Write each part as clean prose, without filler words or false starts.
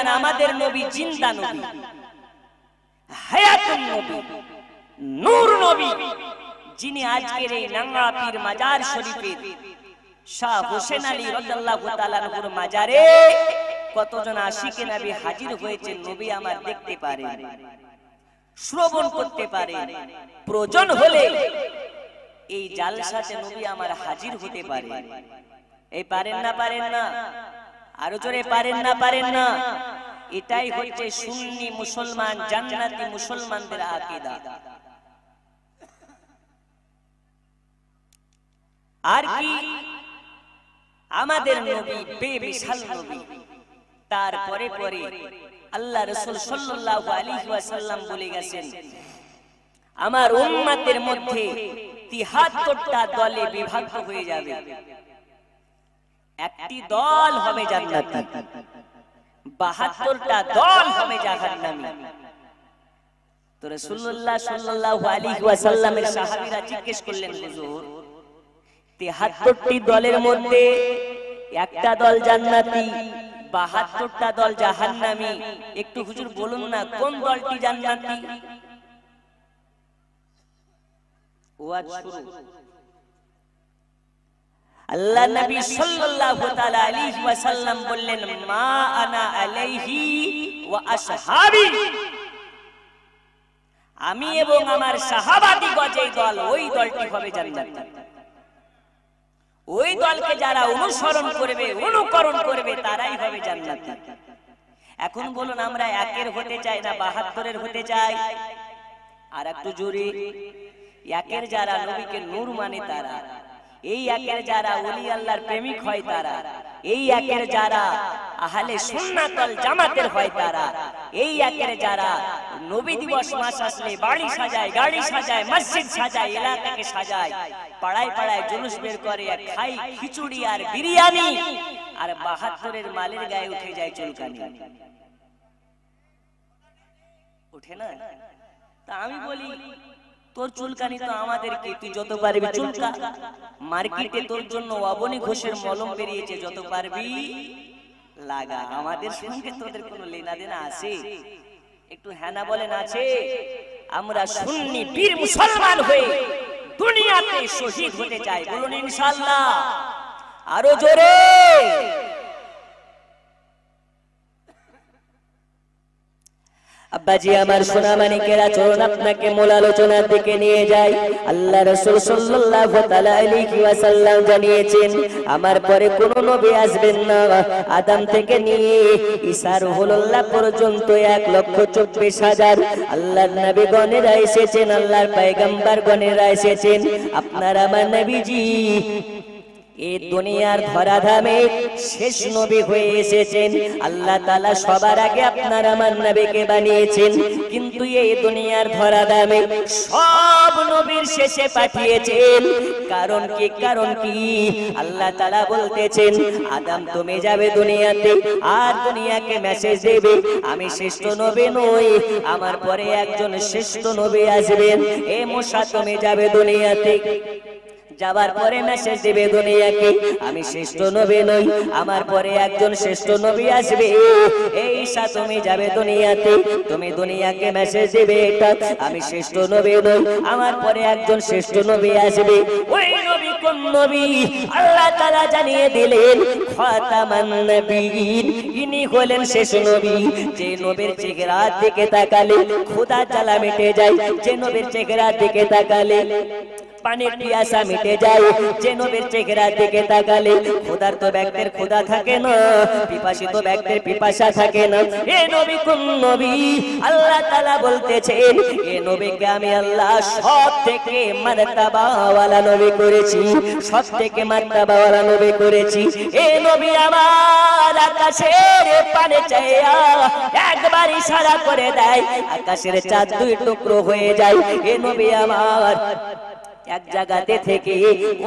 মুসলমান আমাদের নবী জিন্দা নবী, হায়াতুন নবী, নূর নবী, যিনি আজকের এই নাঙ্গা পীর মাজার শরীফের শাহ হোসেন আলী রাদিয়াল্লাহু তাআলা আনহুর মাজারে কতজন আশিকে নবী হাজির হয়েছেন নবী আমার দেখতে পারেন, শ্রবণ করতে পারেন। প্রয়োজন হলে এই জালসাতে নবী আমার হাজির হতে পারে। এই পারেন না? পারেন না? আরো জোরে পারেন না? পারেন না? এটাই হচ্ছে সুন্নি মুসলমান, জান্নাতি মুসলমানদের আকীদা। আর কি আমাদের নবী বেমিসাল নবী। তারপরে পরে আল্লাহ রাসূল সাল্লাল্লাহু আলাইহি ওয়াসাল্লাম বলে গেছেন, আমার উম্মতের মধ্যে ৭৩টা দলে বিভক্ত হয়ে যাবে। একটি দল হবে জান্নাতি, ৭২টা দল হবে জাহান্নামী। তো রাসূলুল্লাহ সাল্লাল্লাহু আলাইহি ওয়াসাল্লামের সাহাবীরা জিজ্ঞেস করলেন, হুজুর ৭৩টি দলের মধ্যে একটা দল জান্নাতি, ৭২টা দল জাহান্নামী, একটু হুজুর বলুন না কোন দলটি জান্নাতি? ওয়াজ শুরু। আল্লাহ নবী সাল্লাল্লাহু তাআলা আলাইহি ওয়াসাল্লাম বললেন, মা আনা আলাইহি ওয়া আসহাবি, আমি এবং আমার সাহাবাদিগণ যেই দল, ওই দলটি হবে জান্নাতি। ওই দলকে যারা অনুসরণ করবে, অনুকরণ করবে, তারাই হবে জান্নাতি। এখন বলুন, আমরা একের হতে চাই না ৭২-এর হতে চাই? আর একটু জোরে। একের যারা নবীকে নূর মানে তারা, এই একের যারা ওলি আল্লাহর প্রেমিক হয় তারা, এই একের যারা আহলে সুন্নাত ওয়াল জামাতের হয় তারা, এই একের যারা নবী দিবস মাস আসলে বাড়ি সাজায়, গাড়ি সাজায়, মসজিদ সাজায়, এলাকাকে সাজায়, পাড়ায় পাড়ায় জুলুস বের করে, আর খাই খিচুড়ি আর বিরিয়ানি, আর ৭২-এর মালের গায়ে উঠে যায় চুলকানি। ওঠে না? তা আমি বলি, তোর চুলকানি তো আমাদেরকে, তুই যত পারবি চুলকা। মার্কেটে তোর জন্য অবনী ঘোষের মলম বেরিয়েছে, যত পারবি লাগা। আমাদের সঙ্গে তোদের কোনো লেনা দেনা আছে? একটু হ্যাঁ না বলেন আছে? আমরা সুন্নি বীর মুসলমান হয়ে দুনিয়াতে শহীদ হতে চাই, বলুন ইনশাআল্লাহ। আরো জোরে। আব্বাজি আমার সোনা মানিকেরা, চলুন আপনাকে মূল আলোচনার দিকে নিয়ে যাই। আল্লাহ রাসূল সাল্লাল্লাহু তাআলা আলাইহি ওয়াসাল্লাম জানিয়েছেন, আমার পরে কোন নবী আসবেন না। আদম থেকে নিয়ে ঈসা রুহুল্লাহ পর্যন্ত ১,২৪,০০০ আল্লাহর নবীগণেরা এসেছেন, আল্লাহর পয়গম্বরগণেরা এসেছেন। আপনার আমার নবীজি এই দুনিয়ার ধরাধামে শেষ নবী হয়ে এসেছেন। আল্লাহ তাআলা সবার আগে আপনার আমার নবীকে বানিয়েছেন, কিন্তু এই দুনিয়ার ধরাধামে সব নবীর শেষে পাঠিয়েছেন। কারণ কি? কারণ কি? আল্লাহ তাআলা বলতেছেন, আদম তুমি যাবে দুনিয়াতে, আর দুনিয়াকে মেসেজ দেবে আমি শ্রেষ্ঠ নবী নই, আমার পরে একজন শ্রেষ্ঠ নবী আসবেন। এ মুসা তুমি যাবে দুনিয়াতে, যাবার পরে মেসেজ দিবে দুনিয়াকে আমি শ্রেষ্ঠ নবী নই, আমার পরে একজন শ্রেষ্ঠ নবী আসবে। এই ঈসা তুমি যাবে দুনিয়াতে, তুমি দুনিয়াকে মেসেজ দিবে এটা আমি শ্রেষ্ঠ নবী নই, আমার পরে একজন শ্রেষ্ঠ নবী আসবে। ওই নবী কোন নবী? আল্লাহ তাআলা জানিয়ে দিলেন, খাতামান নবীয়িন, ইনি হলেন শেষ নবী। যে নবীর চেহারার দিকে তাকালে খোদা জ্বালা মিটে যায়, যে নবীর চেহারার দিকে তাকালে পানির পিয়াসা মিটে যায়, যে নবীর চেহারার দিকে তাকালে খোদার তো ব্যক্তির খোদা থাকে না, পিপাসিত ব্যক্তির পিপাসা থাকে না। এ নবী কোন নবী? আল্লাহ তাআলা বলতেছেন, এ নবীকে আমি আল্লাহ সব থেকে মারতাবাওয়ালা নবী করেছি, সব থেকে মারতাবাওয়ালা নবী করেছি। এ নবী আমার আকাশের পানে চাইয়া একবার ইশারা করে দেয়, আকাশের চাঁদ দুই টুকরো হয়ে যায়। এ নবী আমার এক জায়গাতে থেকে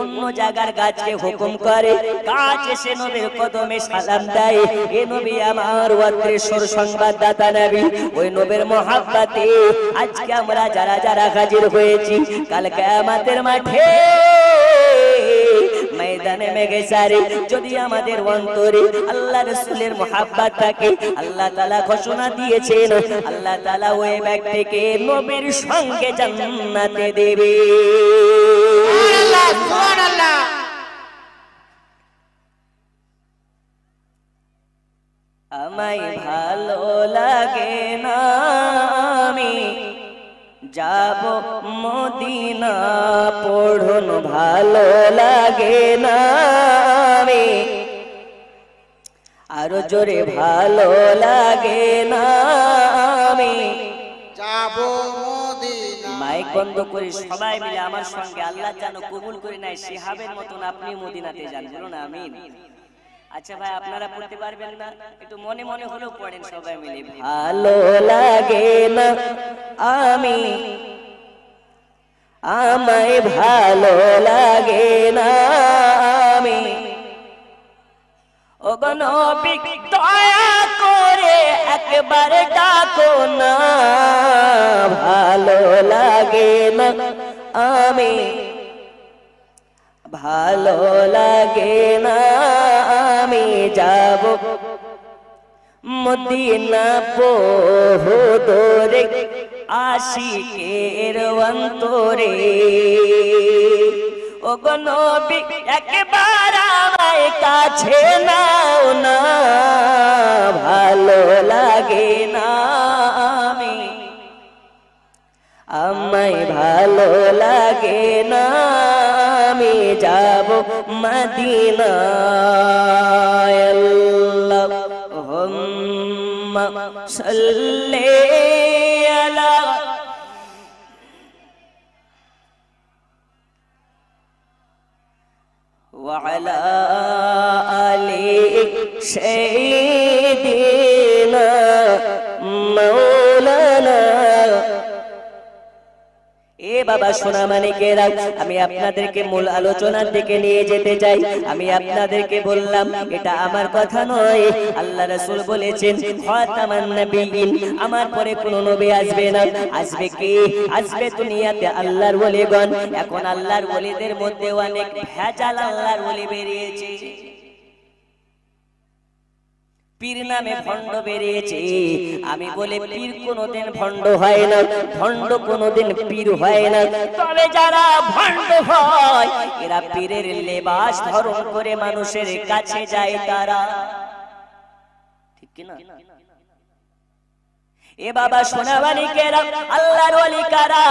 অন্য জায়গার গাছকে হুকুম করে, গাছ এসে নবীর কদমে সালাম দেয়। এ নবী আমার অদৃশ্যর সংবাদদাতা নবী। ওই নবীর মহব্বতে আজকে আমরা যারা যারা হাজির হয়েছি, কাল কিয়ামতের মাঠে ময়দানে মেঘেসারে যদি আমাদের অন্তরে আল্লাহ রাসূলের মুহাব্বত থাকে, আল্লাহ তাআলা ঘোষণা দিয়েছেন আল্লাহ তাআলা ওই ব্যক্তিকে নবীর সঙ্গে জান্নাতে দেবে। সুবহানাল্লাহ সুবহানাল্লাহ। আমায় ভালো লাগে না আমি যাব মদিনা, পড়ুন ভালো লাগে না আমি আরো জোরে ভালো লাগে না আমি যাব মদিনা। মাইক বন্ধ করে সবাই মিলে আমার সঙ্গে আল্লাহ যেন কবুল করে নেয়, শিহাবের মতন আপনি মদিনাতে যান, বলুন আমিন। আচ্ছা ভাই আপনারা পড়তে পারবেন না, একটু মনে মনে হলেও পড়েন সবাই মিলে। ভালো লাগে না আমি, আমায় ভালো লাগে না আমি, ও গো নবী দয়া করে একবার ডাকো না, ভালো লাগে না আমি, ভালো লাগে না আমি যাব মদিনা বহু দূরে আশিকের অন্তরে, ও গো নবী একবার আমায় কাছে নাও না, ভালো লাগে না আমি, আমায় ভালো লাগে না আমি যাব মদিনায়। আল্লাহুম্মা সাল্লি আলা ওয়া আলা আলি সাইয়্যিদিনা মাওলানা। এ বাবা সোনা মানিকেরা, আমি আপনাদেরকে মূল আলোচনার দিকে নিয়ে যেতে চাই। আমি আপনাদেরকে বললাম এটা আমার কথা নয়, আল্লাহ রাসূল বলেছেন খাতামান নবিয়্যিন, আমার পরে কোনো নবী আসবে না। আসবে কি? আসবে দুনিয়াতে আল্লাহর ওলিগণ। এখন আল্লাহর ওলিদের মধ্যে অনেক ভেজাল আল্লাহর ওলি বেরিয়েছে। পীর নামে ভণ্ড বেরিয়েছে। আমি বলে পীর কোনোদিন ভণ্ড হয় না, ভণ্ড কোনোদিন পীর হয় না। তবে যারা ভণ্ড হয় এরা পীরের লেবাস ধারণ করে মানুষের কাছে যায়, তারা ঠিক কি না? এ বাবা সোনাবানিকেরা, আল্লাহর ওলি কারা?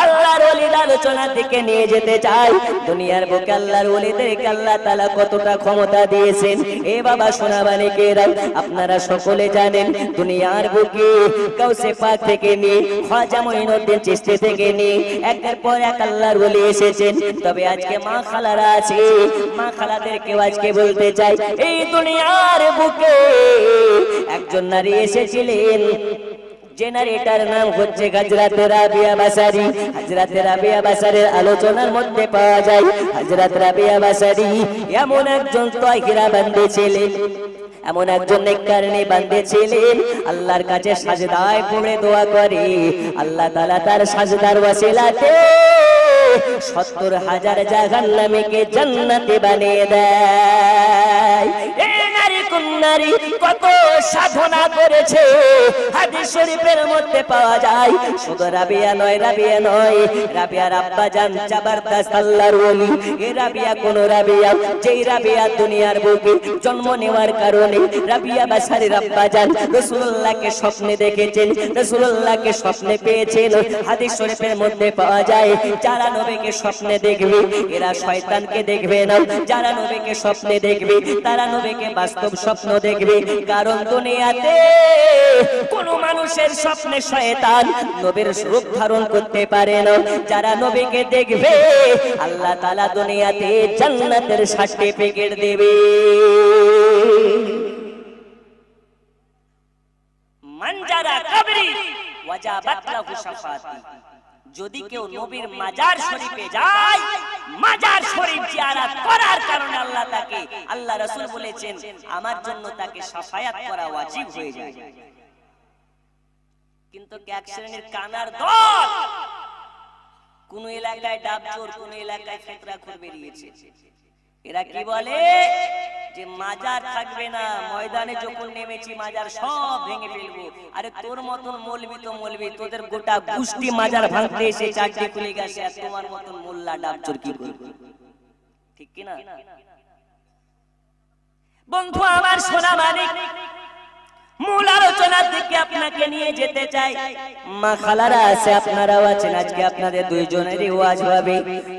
আল্লাহর ওলির আলোচনার দিকে নিয়ে যেতে চাই। দুনিয়ার বুকে আল্লাহর ওলিদেরকে আল্লাহ তাআলা কতটা ক্ষমতা দিয়েছেন। এ বাবা সোনাবানিকেরা, আপনারা সকলে জানেন দুনিয়ার বুকে গাউসে পাক থেকে নিয়ে খাজা মঈনুদ্দিন চিশতি থেকে নিয়ে একের পর এক আল্লাহর ওলি এসেছেন। তবে আজকে মা খালারা আছে, মা খালাদেরকেও আজকে বলতে চাই, এই দুনিয়ার বুকে একজন নারী এসেছিলেন, যে নারীটার নাম হচ্ছে হযরত রাবিয়া বাসারী। হযরত রাবিয়া বাসারীর আলোচনার মধ্যে পাওয়া যায় হযরত রাবিয়া বাসারী এমন একজন তাহিরা বান্দী ছিলেন, এমন একজন নেককারী বান্দী ছিলেন, আল্লাহর কাছে সাজদায় পড়ে দোয়া করে আল্লাহ তাআলা তার সাজদার ওসিলাতে ৭০,০০০ জাহান্নামীকে জান্নাতে বানিয়ে দেয়। নারী কত সাধনা করেছে, হাদিস শরীফের মধ্যে পাওয়া যায়। শুধু রাবিয়া নয়, রাবিয়া নয়, রাবিয়ার আব্বা জান জবরদস্ত আল্লাহর ওলি। এই রাবিয়া কোন রাবিয়া? যেই রাবিয়া দুনিয়ার বুকে জন্ম নেওয়ার কারণে রাবিয়া বাসারীর আব্বা জান রাসূলুল্লাহকে স্বপ্নে দেখেছেন, রাসূলুল্লাহকে স্বপ্নে পেয়েছেন। হাদিস শরীফের মধ্যে পাওয়া যায়, যারা নবীকে স্বপ্নে দেখবে এরা শয়তানকে দেখবে না, যারা নবীকে স্বপ্নে দেখবে তারা নবীকে বাস্তব স্বপ্ন দেখবে। কারণ দুনিয়াতে কোন মানুষের স্বপ্নে শয়তান নবীর রূপ ধারণ করতে পারে না। যারা নবীকে দেখবে আল্লাহ তাআলা দুনিয়াতে জান্নাতের সার্টিফিকেট দেবে। মান যারা কবরি ওয়াজাবাত লাহু শাফাআতি, যদি কেউ নবীর মাজার শরীফে যায়, মাজার শরীফ জিয়ারত করার কারণে আল্লাহ তাকে, আল্লাহ রাসূল বলেছেন আমার জন্য তাকে শাফায়াত করা ওয়াজিব হয়ে যায়। কিন্তু এক শ্রেণীর কানার দল কোন এলাকায় ডাবজোর, কোন এলাকায় ফেতরাখোর বেরিয়েছে। এরা কি বলে যে মাজার থাকবে না, ময়দানে যখন নেমেছি মাজার সব ভেঙে ফেলবো। আরে তোর মতন মৌলবি তো মৌলবি, তোদের গোটা গোষ্ঠী মাজার ভাঙতে এসে চারটি খুলে গেছে, আর তোমার মতন মোল্লা ডাবচোর কি করবে? ঠিক কি না? বন্ধু আমার সোনা মানিক, মূল আলোচনার দিকে আপনাকে নিয়ে যেতে চাই। মা খালারা আছে, আপনারাও আছেন, আজকে আপনাদের দুইজনেরই ওয়াজ হবে।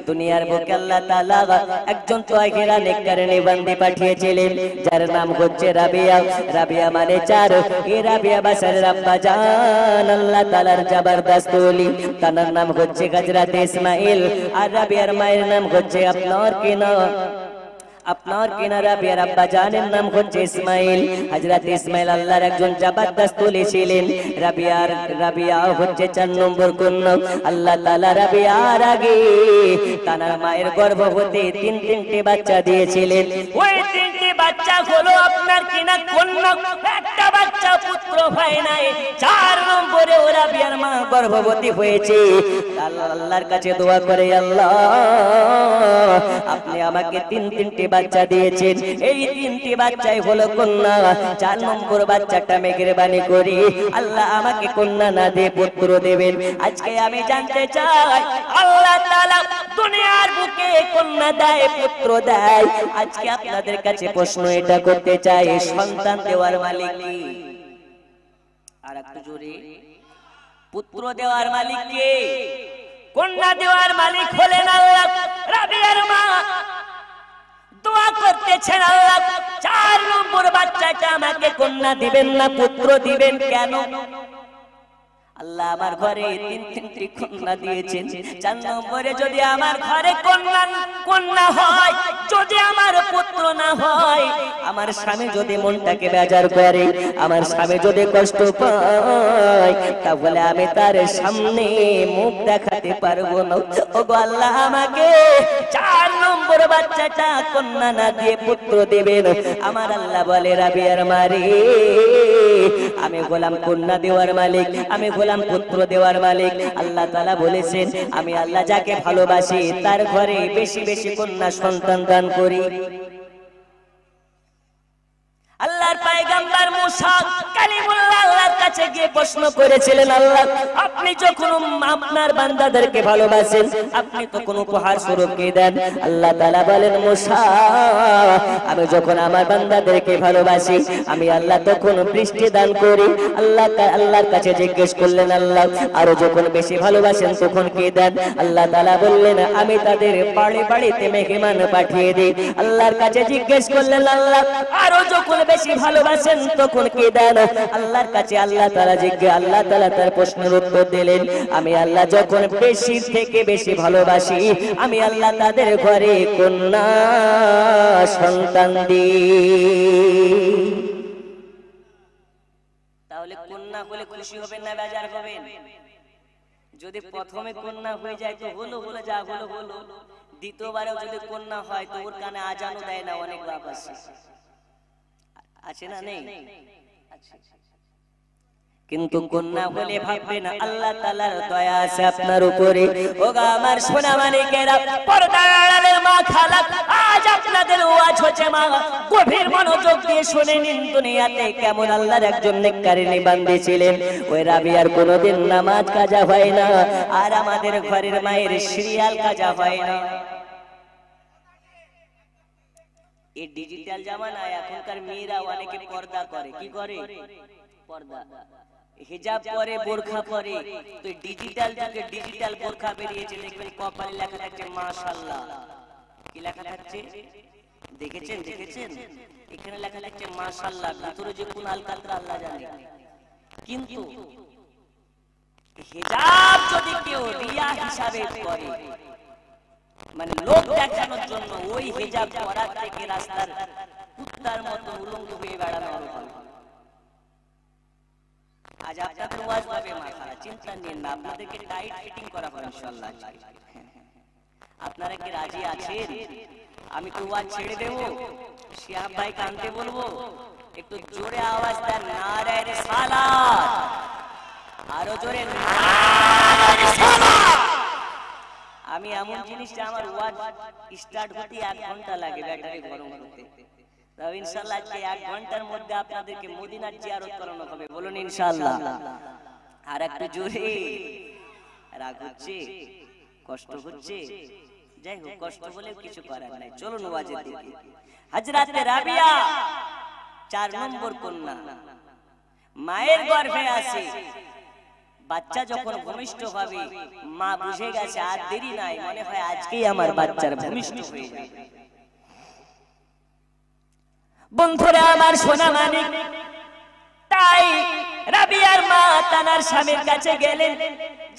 দুনিয়ার বুকে আল্লাহ তাআলা একজন তাহেরা নেককারিনী বান্দি পাঠিয়েছিলেন, যার নাম হচ্ছে রাবিয়া। রাবিয়া মানে চার, এই রাবিয়া বাসারের আব্বা জান আল্লাহ তাআলার জবরদস্ত ওলি, তার নাম হচ্ছে হযরত ইসমাঈল। আর রাবিয়ার মায়ের নাম হচ্ছে আপনার কিনারা বিয়ার আব্বা জানের নাম হচ্ছে ইসমাইল। হযরত ইসমাইল আল্লাহর একজন জবরদস্ত ওলি ছিলেন। রাবিয়া হচ্ছে 4 নম্বর কন্যা। আল্লাহ তাআলা রাবিয়ার আগে তার মায়ের গর্ভ হতে তিনটে বাচ্চা দিয়েছিলেন। ওই তিনটে বাচ্চা হলো আপনার কিনা কন্যা, একটা বাচ্চা পুত্র হয় নাই। 4 নম্বরে ওরা রাবিয়ার মা গর্ভবতী হয়েছে। আল্লাহর কাছে দোয়া করে, আল্লাহ আপনি আমাকে তিনটে বাচ্চা দিয়েছেন, এই 3টি বাচ্চাই হলো কন্যা। 4 নম্বর বাচ্চাটা মেহেরবানি করি আল্লাহ আমাকে কন্যা না দিয়ে পুত্র দেবেন। আজকে আমি জানতে চাই আল্লাহ তাআলা দুনিয়ার বুকে কন্যা দেয়, পুত্র দেয়। আজকে আপনাদের কাছে প্রশ্ন এটা করতে চাই, সন্তান দেওয়ার মালিক কে? আর একটু জোরে, পুত্র দেওয়ার মালিক কে? কন্যা দেওয়ার মালিক হলেন আল্লাহ। রাবিয়ার মা দোয়া করতেছেন, আল্লাহ 4 নম্বর বাচ্চাটা আমাকে কন্যা দিবেন না, পুত্র দিবেন কেন? আল্লাহ আমার ঘরে 3টি কন্যা দিয়েছেন, 4 নম্বরে যদি আমার ঘরে কন্যা হয়, যদি আমার পুত্র না হয়, আমার স্বামী যদি মনটাকে বেজার করে, আমার স্বামী যদি কষ্ট পায়, তাহলে আমি তার সামনে মুখ দেখাতে পারবো না। ওগো আল্লাহ আমাকে 4 নম্বর বাচ্চাটা কন্যা না দিয়ে পুত্র দেবেন। আমার আল্লাহ বলে, রাবিয়ার মারে আমি গোলাম কন্যা দেওয়ার মালিক, আমি গোলাম পুত্র দেওয়ার মালিক। আল্লাহ তাআলা বলেছেন, আমি আল্লাহ যাকে ভালোবাসি তার ঘরে বেশি বেশি কন্যা সন্তান দান করি। আল্লাহর পয়গম্বর মুসা কালিমুল্লাহ আল্লাহর কাছে গিয়ে প্রশ্ন করেছিলেন, আল্লাহ আপনি যখন আপনার বান্দাদেরকে ভালোবাসেন, আপনি তো কোন উপহার স্বরূপ কি দেন? আল্লাহ তাআলা বলেন, মুসা আমি যখন আমার বান্দাদেরকে ভালোবাসি, আমি আল্লাহ তখন বৃষ্টি দান করি। আল্লাহর কাছে জিজ্ঞেস করলেন, আল্লাহ আরো যখন বেশি ভালোবাসেন তখন কি দেন? আল্লাহ তাআলা বললেন, আমি তাদের বাড়িতে মেহমান পাঠিয়ে দিই। আল্লাহর কাছে জিজ্ঞেস করলেন, আল্লাহ আরো যখন বেশি ভালোবাসেন তখন কি দেন? আল্লাহর কাছে আল্লাহ তাআলা তার প্রশ্নের উত্তর দিলেন, আমি আল্লাহ যখন বেশি থেকে বেশি ভালোবাসি, আমি আল্লাহ তাদের ঘরে কন্যা সন্তান দিই। তাহলে কন্যা হলে খুশি হবেন না বেজার হবেন? যদি প্রথমে কন্যা হয়ে যায় তো হলো যা হলো, দ্বিতীয়বারেও যদি কন্যা হয় তো ওর কানে আজানও দেয় না, অনেক বাপ আছে না, নেই? কিন্তু কন্যা বলে ভাববেন আল্লাহ তাআলার দয়া আছে আপনার উপরে। ওগো আমার সোনা মানিকেরা, পর্দার আড়ালের মা খালা, আজ আপনাদের ওয়াজ হচ্ছে মা, গভীর মনোযোগ দিয়ে শুনে নিন। দুনিয়াতে কেমন আল্লাহর একজন নেককারিনী বান্দি ছিলেন। ওই রাবিয়ার কোনোদিন নামাজ কাজা হয় না, আর আমাদের ঘরের মায়ের সিরিয়াল কাজা হয় না। এই ডিজিটাল জামানায় এখনকার মেয়েরা অনেকে পর্দা করে। কি করে? পর্দা, হিজাব পরে, বোরখা পরে। তো ডিজিটাল যুগে ডিজিটাল বোরখা বেরিয়েছে, দেখবেন কপালে লেখা থাকছে মাশাআল্লাহ। কি লেখা থাকছে দেখেছেন? এখানে লেখা থাকছে মাশাআল্লাহ, ভিতরে যে কোন আলকাতরা আল্লাহ জানে। কিন্তু হিজাব যদি কেউ রিয়া হিসাবে করে, মানে লোক দেখানোর জন্য, ওই হিজাব পরার থেকে রাস্তার কুত্তার মতো উলঙ্গ হয়ে বেড়ানো আরো ভালো। আজ আপনাদের ওয়াজ হবে মাথা, চিন্তা নেন না, আপনাদেরকে টাইট ফিটিং করা হবে ইনশাআল্লাহ। আপনারা কি রাজি আছেন? আমি তো ওয়াজ ছেড়ে দেব, শিহাব ভাই কানতে বলবো, একটু জোরে আওয়াজ দেন, নারে রিসালাত, আরো জোরে নারে রিসালাত। আমি এমন জিনিসটা আমার ওয়াজ স্টার্ট হতে 1 ঘন্টা লাগে ব্যাটারি গরম করতে। তাও ইনশাআল্লাহ আজকে 1 ঘন্টার মধ্যে আপনাদেরকে মদিনার জিয়ারত করানো হবে, বলুন ইনশাআল্লাহ। আর একটু জোরে, রাগ হচ্ছে, কষ্ট হচ্ছে, যাই হোক কষ্ট বলেও কিছু করার নাই, চলুন ওয়াজের দিকে। হযরত রাবিয়া 4 নম্বর কন্যা, মায়ের গর্ভে আছে। বাচ্চা যখন ভূমিষ্ঠ হবে মা বুঝে গেছে আর দেরি নাই, মনে হয় আজকেই আমার বাচ্চার ভূমিষ্ঠ হয়ে যাবে। বন্ধুরা আমার সোনা মানিক, তাই রাবিয়ার মা তানার স্বামীর কাছে গেলেন,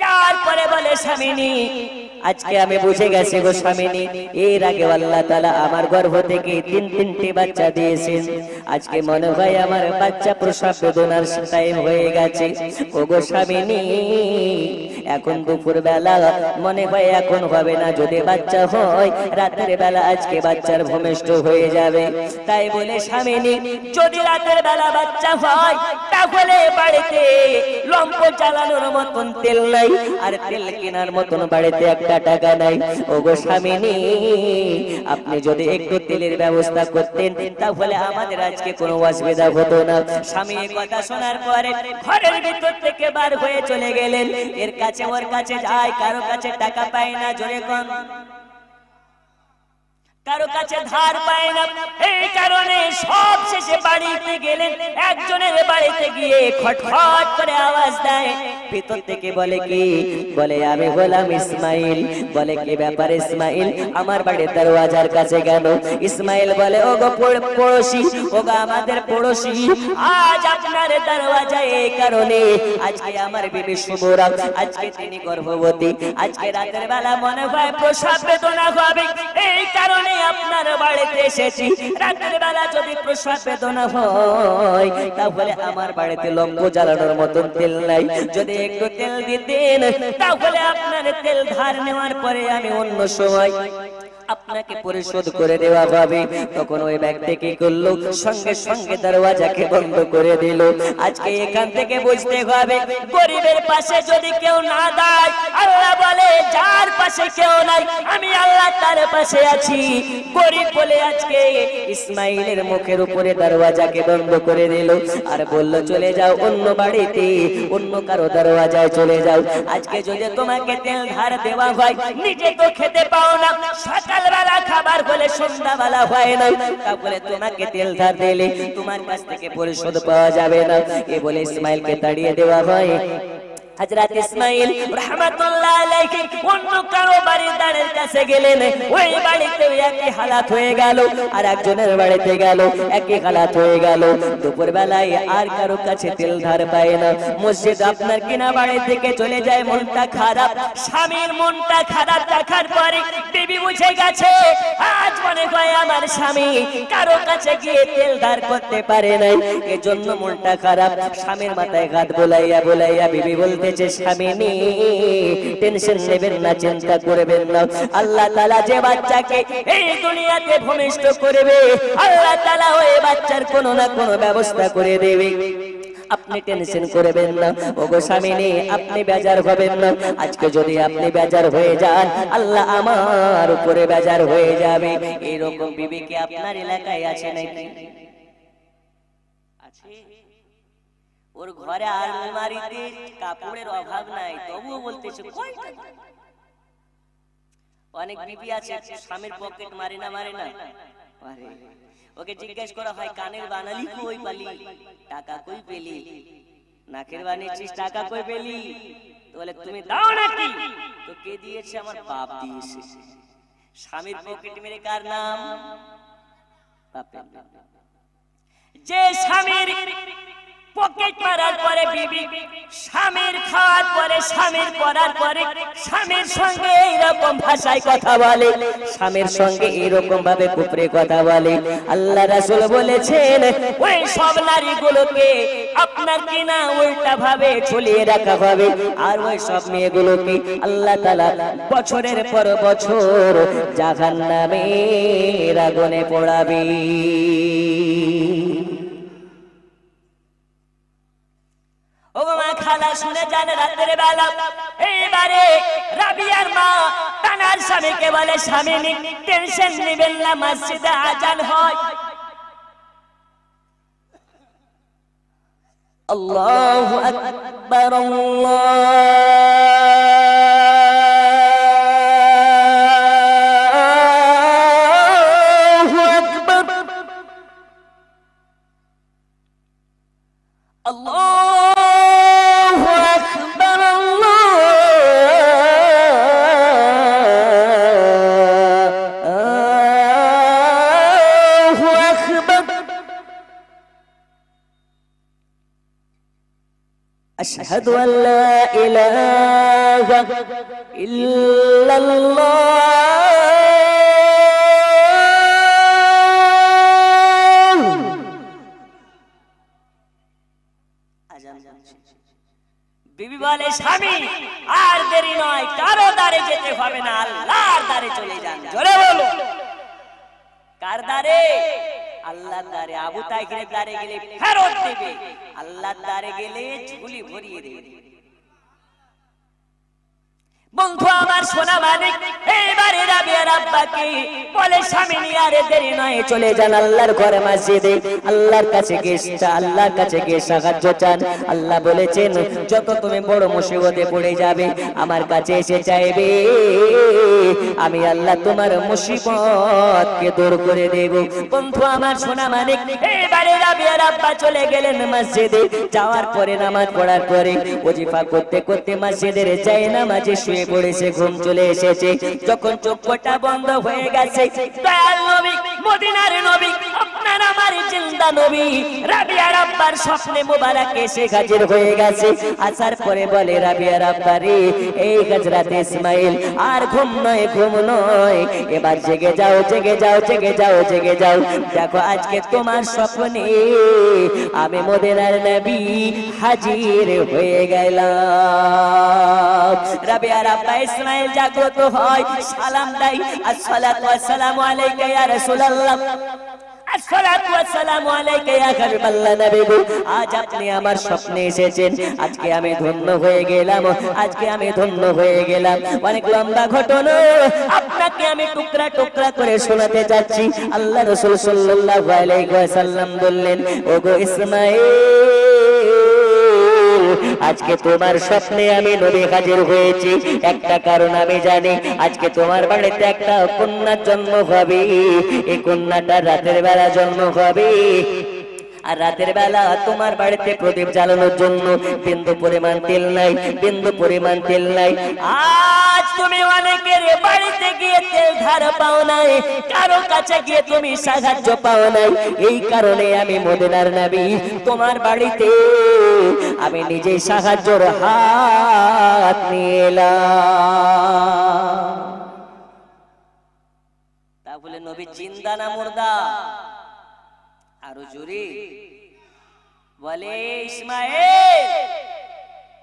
যাওয়ার পরে বলে স্বামীনি আজকে আমি বুঝে গেছি গো স্বামীনি, এর আগে আল্লাহ তাআলা আমার গর্ভ থেকে 3 বাচ্চা দিয়েছেন, আজকে মনে হয় আমার বাচ্চা প্রসব বেদনার টাইম হয়ে গেছে। ও গো স্বামীনি এখন দুপুর বেলা, মনে হয় এখন হবে না, যদি বাচ্চা হয় রাতের বেলা আজকে বাচ্চার ভূমিষ্ঠ হয়ে যাবে। তাই বলে স্বামীনি যদি রাতের বেলা বাচ্চা হয় তাহলে বাড়িতে লম্প জ্বালানোর মতন তেল নাই, আর তেল কেনার মতন বাড়িতে 1 টাকা নাই। ওগো স্বামীনি আপনি যদি একটু তেলের ব্যবস্থা করতেন তাহলে আমাদের আজকে কোনো অসুবিধা হতো না। স্বামী এই কথা শোনার পরে ঘরের ভিতর থেকে বার হয়ে চলে গেলেন। এর কাছে ওর কাছে যায়, কারো কাছে টাকা পায় না, জোরে কোন কারো কাছে ধার পায় না, এই কারণে সব শেষে বাড়িতে গেলেন। একজনের বাড়িতে গিয়ে খটখট করে আওয়াজ দেয়, ভিতর থেকে বলে কি, বলে আমি হলাম ইসমাইল। বলে কি ব্যাপার ইসমাইল, আমার বাড়ির দরওয়াজার কাছে গেল। ইসমাইল বলে ও গো পড়োশি, ও গো আমাদের পড়োশি, আজ আপনার দরওয়াজায় এই কারণে আজকে আমার বিবি শুভরা, আজকে তিনি গর্ভবতী, আজকে রাতের বেলা মনে হয় প্রসব বেদনা হবে, এই কারণে আপনার বাড়িতে এসেছি। রাতের বেলা যদি প্রসব বেদনা হয় তাহলে আমার বাড়িতে লম্ব জ্বালানোর মতন তেল নাই, যদি একটু তেল দিতেন তাহলে আপনার তেল ধার নেওয়ার পরে আমি অন্য সময় আপনাকে পরিশোধ করে দেওয়া হবে। তখন ওই ব্যক্তি কি করলো, সঙ্গে সঙ্গে দরওয়াজাকে বন্ধ করে দিল। আজকে এখান থেকে বুঝতে হবে গরিবের পাশে যদি কেউ না দাঁড়ায়, আল্লাহ বলে যার পাশে কেউ নাই আমি আল্লাহ তার পাশে আছি। গরিব বলে আজকে ইসমাইলের মুখের উপরে দরওয়াজাকে বন্ধ করে দিল, আর বলল চলে যাও অন্য বাড়িতে, অন্য কারো দরওয়াজায় চলে যাও। আজকে যদি তোমাকে তেল ধার দেওয়া হয়, নিজে তো খেতে পাও না, সকালবেলা খাবার হলে সন্ধ্যাবেলা হয় না, তাহলে তোমাকে তেল ধার দিলে তোমার কাছ থেকে পরিশোধ পাওয়া যাবে না। এ বলে ইসমাইলকে তাড়িয়ে দেওয়া হয়। হযরত ইসমাইল রাহমাতুল্লাহ আলাইহি অন্য কারো বাড়ির কাছে গেলেন, ওই বাড়িতে একই হালাত হয়ে গেল, আর একজনের বাড়িতে গেল একই হালাত হয়ে গেল। দুপুর বেলায় আর কারো কাছে তেল ধার পায় না। মসজিদ আপনার কিনা বাড়ি থেকে চলে যায়, মনটা খারাপ, স্বামীর মনটা খারাপ দেখার পরে বিবি বুঝে গেছে আজ মনে হয় আমার স্বামী কারো কাছে গিয়ে তেল ধার করতে পারে নাই, এজন্য মনটা খারাপ। স্বামীর মাথায় হাত বোলাইয়া বোলাইয়া বিবি বলতে স্বামীনি টেনশন নেবেন না, চিন্তা করবেন না, আল্লাহ তাআলা যে বাচ্চাকে এই দুনিয়াতে ভূমিষ্ঠ করবে আল্লাহ তাআলা ওই বাচ্চার কোনো না কোনো ব্যবস্থা করে দেবে, আপনি টেনশন করবেন না। ওগো স্বামীনি আপনি বেজার হবেন না, আজকে যদি আপনি বেজার হয়ে যান আল্লাহ আমার উপরে বেজার হয়ে যাবে। এরকম বিবি কি আপনার এলাকায় আছে নাকি? আছে? ওর ঘরে আলমারিতে কাপড়ের অভাব নাই, তবুও বলতেছে কয়টা। অনেক বিবি আছে স্বামীর পকেট মারে না, মারে না, মারে। ওকে জিজ্ঞেস করা হয় কানের বানালি কই পালি, টাকা কই পেলি, নাকের বানিয়েছিস টাকা কই পেলি, তো বলে তুমি দাও নাকি, তো কে দিয়েছে, আমার বাপ দিয়েছে। স্বামীর পকেট মেরে কার নাম? বাপের নাম। যে স্বামীর পকেট মারার পরে বিবি স্বামীর খাওয়ার পরে, স্বামীর পরার পরে স্বামীর সঙ্গে এইরকম ভাষায় কথা বলে, স্বামীর সঙ্গে এইরকম ভাবে কুপরে কথা বলে, আল্লাহ রাসূল বলেছেন ওই সব নারীগুলোকে আপনার কিনা উল্টা ভাবে ঝুলিয়ে রাখা হবে, আর ওই সব মেয়েগুলোকে আল্লাহ তাআলা বছরের পর বছর জাহান্নামের আগুনে পোড়াবে। ও মা খালা শুনে যান রাতের বেলা এইবারে রাবিয়ার মা তানার স্বামীকে বলে, স্বামী টেনশন নেবেন না, মসজিদে আজান হয়। আল্লাহু আকবার, আল্লাহু আকবার, আল্লাহু আকবার, আল্লাহু আকবার। أشهد أن لا إله إلا الله। বিবি বলে, স্বামী আর দেরি নয়, কারো দ্বারে যেতে হবে না, আল্লাহর দ্বারে চলে যান। জোরে বলো, কার দ্বারে? আল্লাহর দ্বারে। আবু তাহেরের দ্বারে গেলে ফেরত দেবে, আল্লাহর দ্বারে গেলে ঝুলি ভরিয়ে দেবে। বন্ধু আমার সোনা মানিক, এইবারে রাবিয়ার আব্বাকে বলে, স্বামী নিয়ে আর দেরি নয়, চলে যান আল্লাহর ঘরে মসজিদে, আল্লাহর কাছে গিয়ে আল্লাহর কাছে গিয়ে সাহায্য চান। আল্লাহ বলেছেন, যত তুমি বড় মুসিবতে পড়ে যাবে, আমার কাছে এসে চাইবে, আমি আল্লাহ তোমার মুসিবতকে দূর করে দেব। বন্ধু আমার সোনা মানিক, এইবারে রাবিয়ার আব্বা চলে গেলেন মসজিদে। যাওয়ার পরে নামাজ পড়ার পরে ওজিফা করতে করতে মসজিদের জায়নামাজে শুয়ে পড়েছে, ঘুম চলে এসেছে। যখন চোখটা বন্ধ হয়ে গেছে, দয়াল নবী, মদিনার নবী, আপনার আমার জিন্দা নবী রাবিয়ার আব্বার স্বপ্নে মোবারক এসে হাজির হয়ে গেছে। আসার পরে বলে, রাবিয়ার আব্বা রে, এই হযরত ইসমাইল, আর ঘুম নয়, ঘুম নয়, এবার জেগে যাও, জেগে যাও, জেগে যাও, জেগে যাও। দেখো আজকে তোমার স্বপ্নে আমি মদিনার নবী হাজির হয়ে গেলাম। রাবিয়ার আব্বা ইসমাইল জাগ্রত হয়, সালাম দেয়, আসসালাতু ওয়াসসালামু আলাইকা ইয়া রাসূলুল্লাহ, আসসালাতু ওয়াসসালামু আলাইকা ইয়া হাবিবাল্লাহ নবী গো, আজ আপনি আমার স্বপ্নে এসেছেন, আজকে আমি ধন্য হয়ে গেলাম, আজকে আমি ধন্য হয়ে গেলাম। অনেক লম্বা ঘটনা আপনাকে আমি টুকরা টুকরা করে শোনাতে যাচ্ছি। আল্লাহ রাসূল সাল্লাল্লাহু আলাইহি ওয়াসাল্লাম বললেন, ওগো ইসমাইল, আজকে তোমার স্বপ্নে আমি নবী হাজির হয়েছি, একটা কারণ আমি জানি, আজকে তোমার বাড়িতে একটা কন্যার জন্ম হবে, এই কন্যাটা রাতের বেলা জন্ম হবে, আর রাতের বেলা তোমার বাড়িতে প্রদীপ জ্বালানোর জন্য বিন্দু পরিমাণ তেল নাই, বিন্দু পরিমাণ তেল নাই। আজ তুমি অনেকের বাড়িতে গিয়ে তেল ধার পাও নাই, কারো কাছে গিয়ে তুমি সাহায্য পাও নাই, এই কারণে আমি মদিনার নবী তোমার বাড়িতে আমি নিজেই সাহায্যের হাত নিয়ে এলাম। তা বলে নবী জিন্দা না মুর্দা? আরো জোরে বলে, ইসমাইল,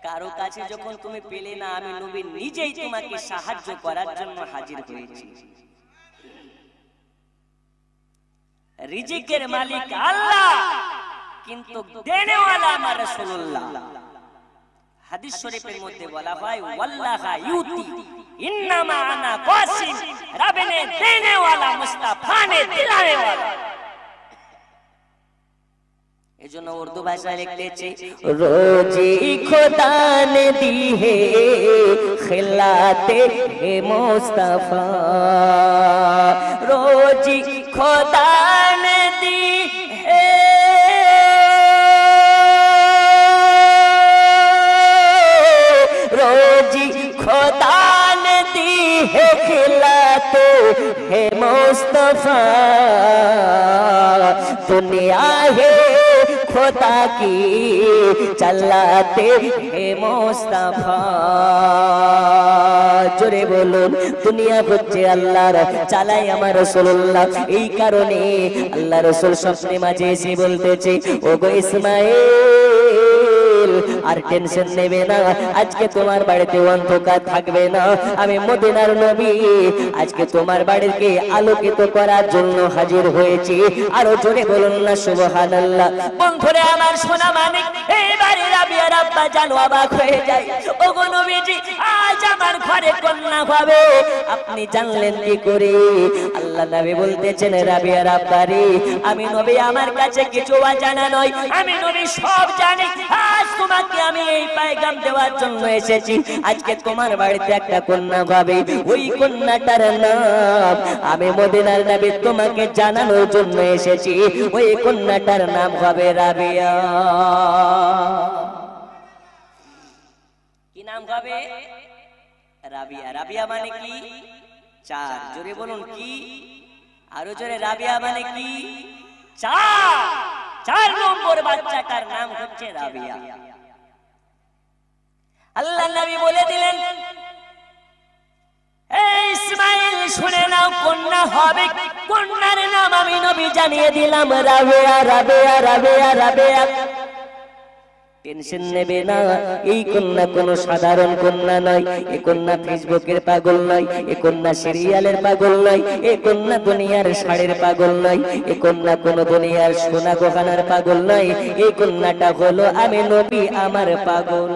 কারো কাছে যখন তুমি পেলে না, আমি নবী নিজেই তোমাকে সাহায্য করার জন্য হাজির হয়েছি। রিজিকের মালিক আল্লাহ, কিন্তু দেনেওয়ালা আমার রাসূলুল্লাহ। হাদিস শরীফের মধ্যে বলা হয়, ওয়াল্লাহা ইউতি ইন্নামা আনা কাসিম, রব ने देने वाला मुस्तफा ने दिलाने वाला। এজন্য উর্দু ভাষায় লিখতেছি, রোজি খোদা নে দি হে খিলাতে হে মুস্তাফা, রোজি খোদা নে দি হে, রোজি খোদা নে দি হে খিলাতে হে মুস্তাফা, দুনিয়া হে খোদা কি চালাতে হে মুস্তাফা। জোরে বলুন, দুনিয়া হচ্ছে আল্লাহর, চালাই আমার রাসূলুল্লাহ। এই কারণে আল্লাহ রাসূল স্বপ্নে মাঝে এসে বলতেছে, ওগো ইসমাইল, আর টেনশন নেবে না, আজকে তোমার বাড়িতে অন্ধকার থাকবে না, আমি মদিনার নবী আজকে তোমার বাড়িকে আলোকিত করার জন্য হাজির হয়েছি। আরো জোরে বলুন না সুবহানাল্লাহ। বন্ধুরে আমার সোনা মানিক, এইবারে রাবিয়ার আব্বা জান অবাক হয়ে যায়। ওগো নবীজি, আজ আমার ঘরে কন্যা হবে, আপনি জানলেন কি করে? আল্লাহ নবী বলতেছেন, রাবিয়ার আব্বারে, আমি নবী, আমার কাছে কিছু অজানা নয়, আমি নবী সব জানি। আজ তোমাকে আমি এই পয়গাম দেওয়ার জন্য এসেছি। আজকে তোমার বাড়িতে একটা কন্যা হবে, ওই কন্যাটার নাম আমি মদিনার নবী তোমাকে জানানোর জন্য এসেছি। ওই কন্যাটার নাম হবে রাবিয়া। কি নাম হবে? রাবিয়া। রাবিয়া মানে কি? চার। জোরে বলুন কি? আরো জোরে। রাবিয়া মানে কি? চার। 4 নম্বর বাচ্চাটার নাম হচ্ছে রাবিয়া। আল্লাহ নবী বলে দিলেন, এই ইসমাইল শুনে নাও, কন্যা হবে, কন্যার নাম আমি নবী জানিয়ে দিলাম রাবিয়া। রাবিয়া রাবিয়া রাবিয়া। টেনশন নেবে না, এই কন্যা কোনো সাধারণ কন্যা নয়। এই কন্যা ফেসবুকের পাগল নয়, এই কন্যা সিরিয়ালের পাগল নয়, এই কন্যা দুনিয়ার শাড়ির পাগল নয়, এই কন্যা কোন দুনিয়ার সোনা গহনার পাগল নয়। এই কন্যাটা হলো আমি নবী আমার পাগল।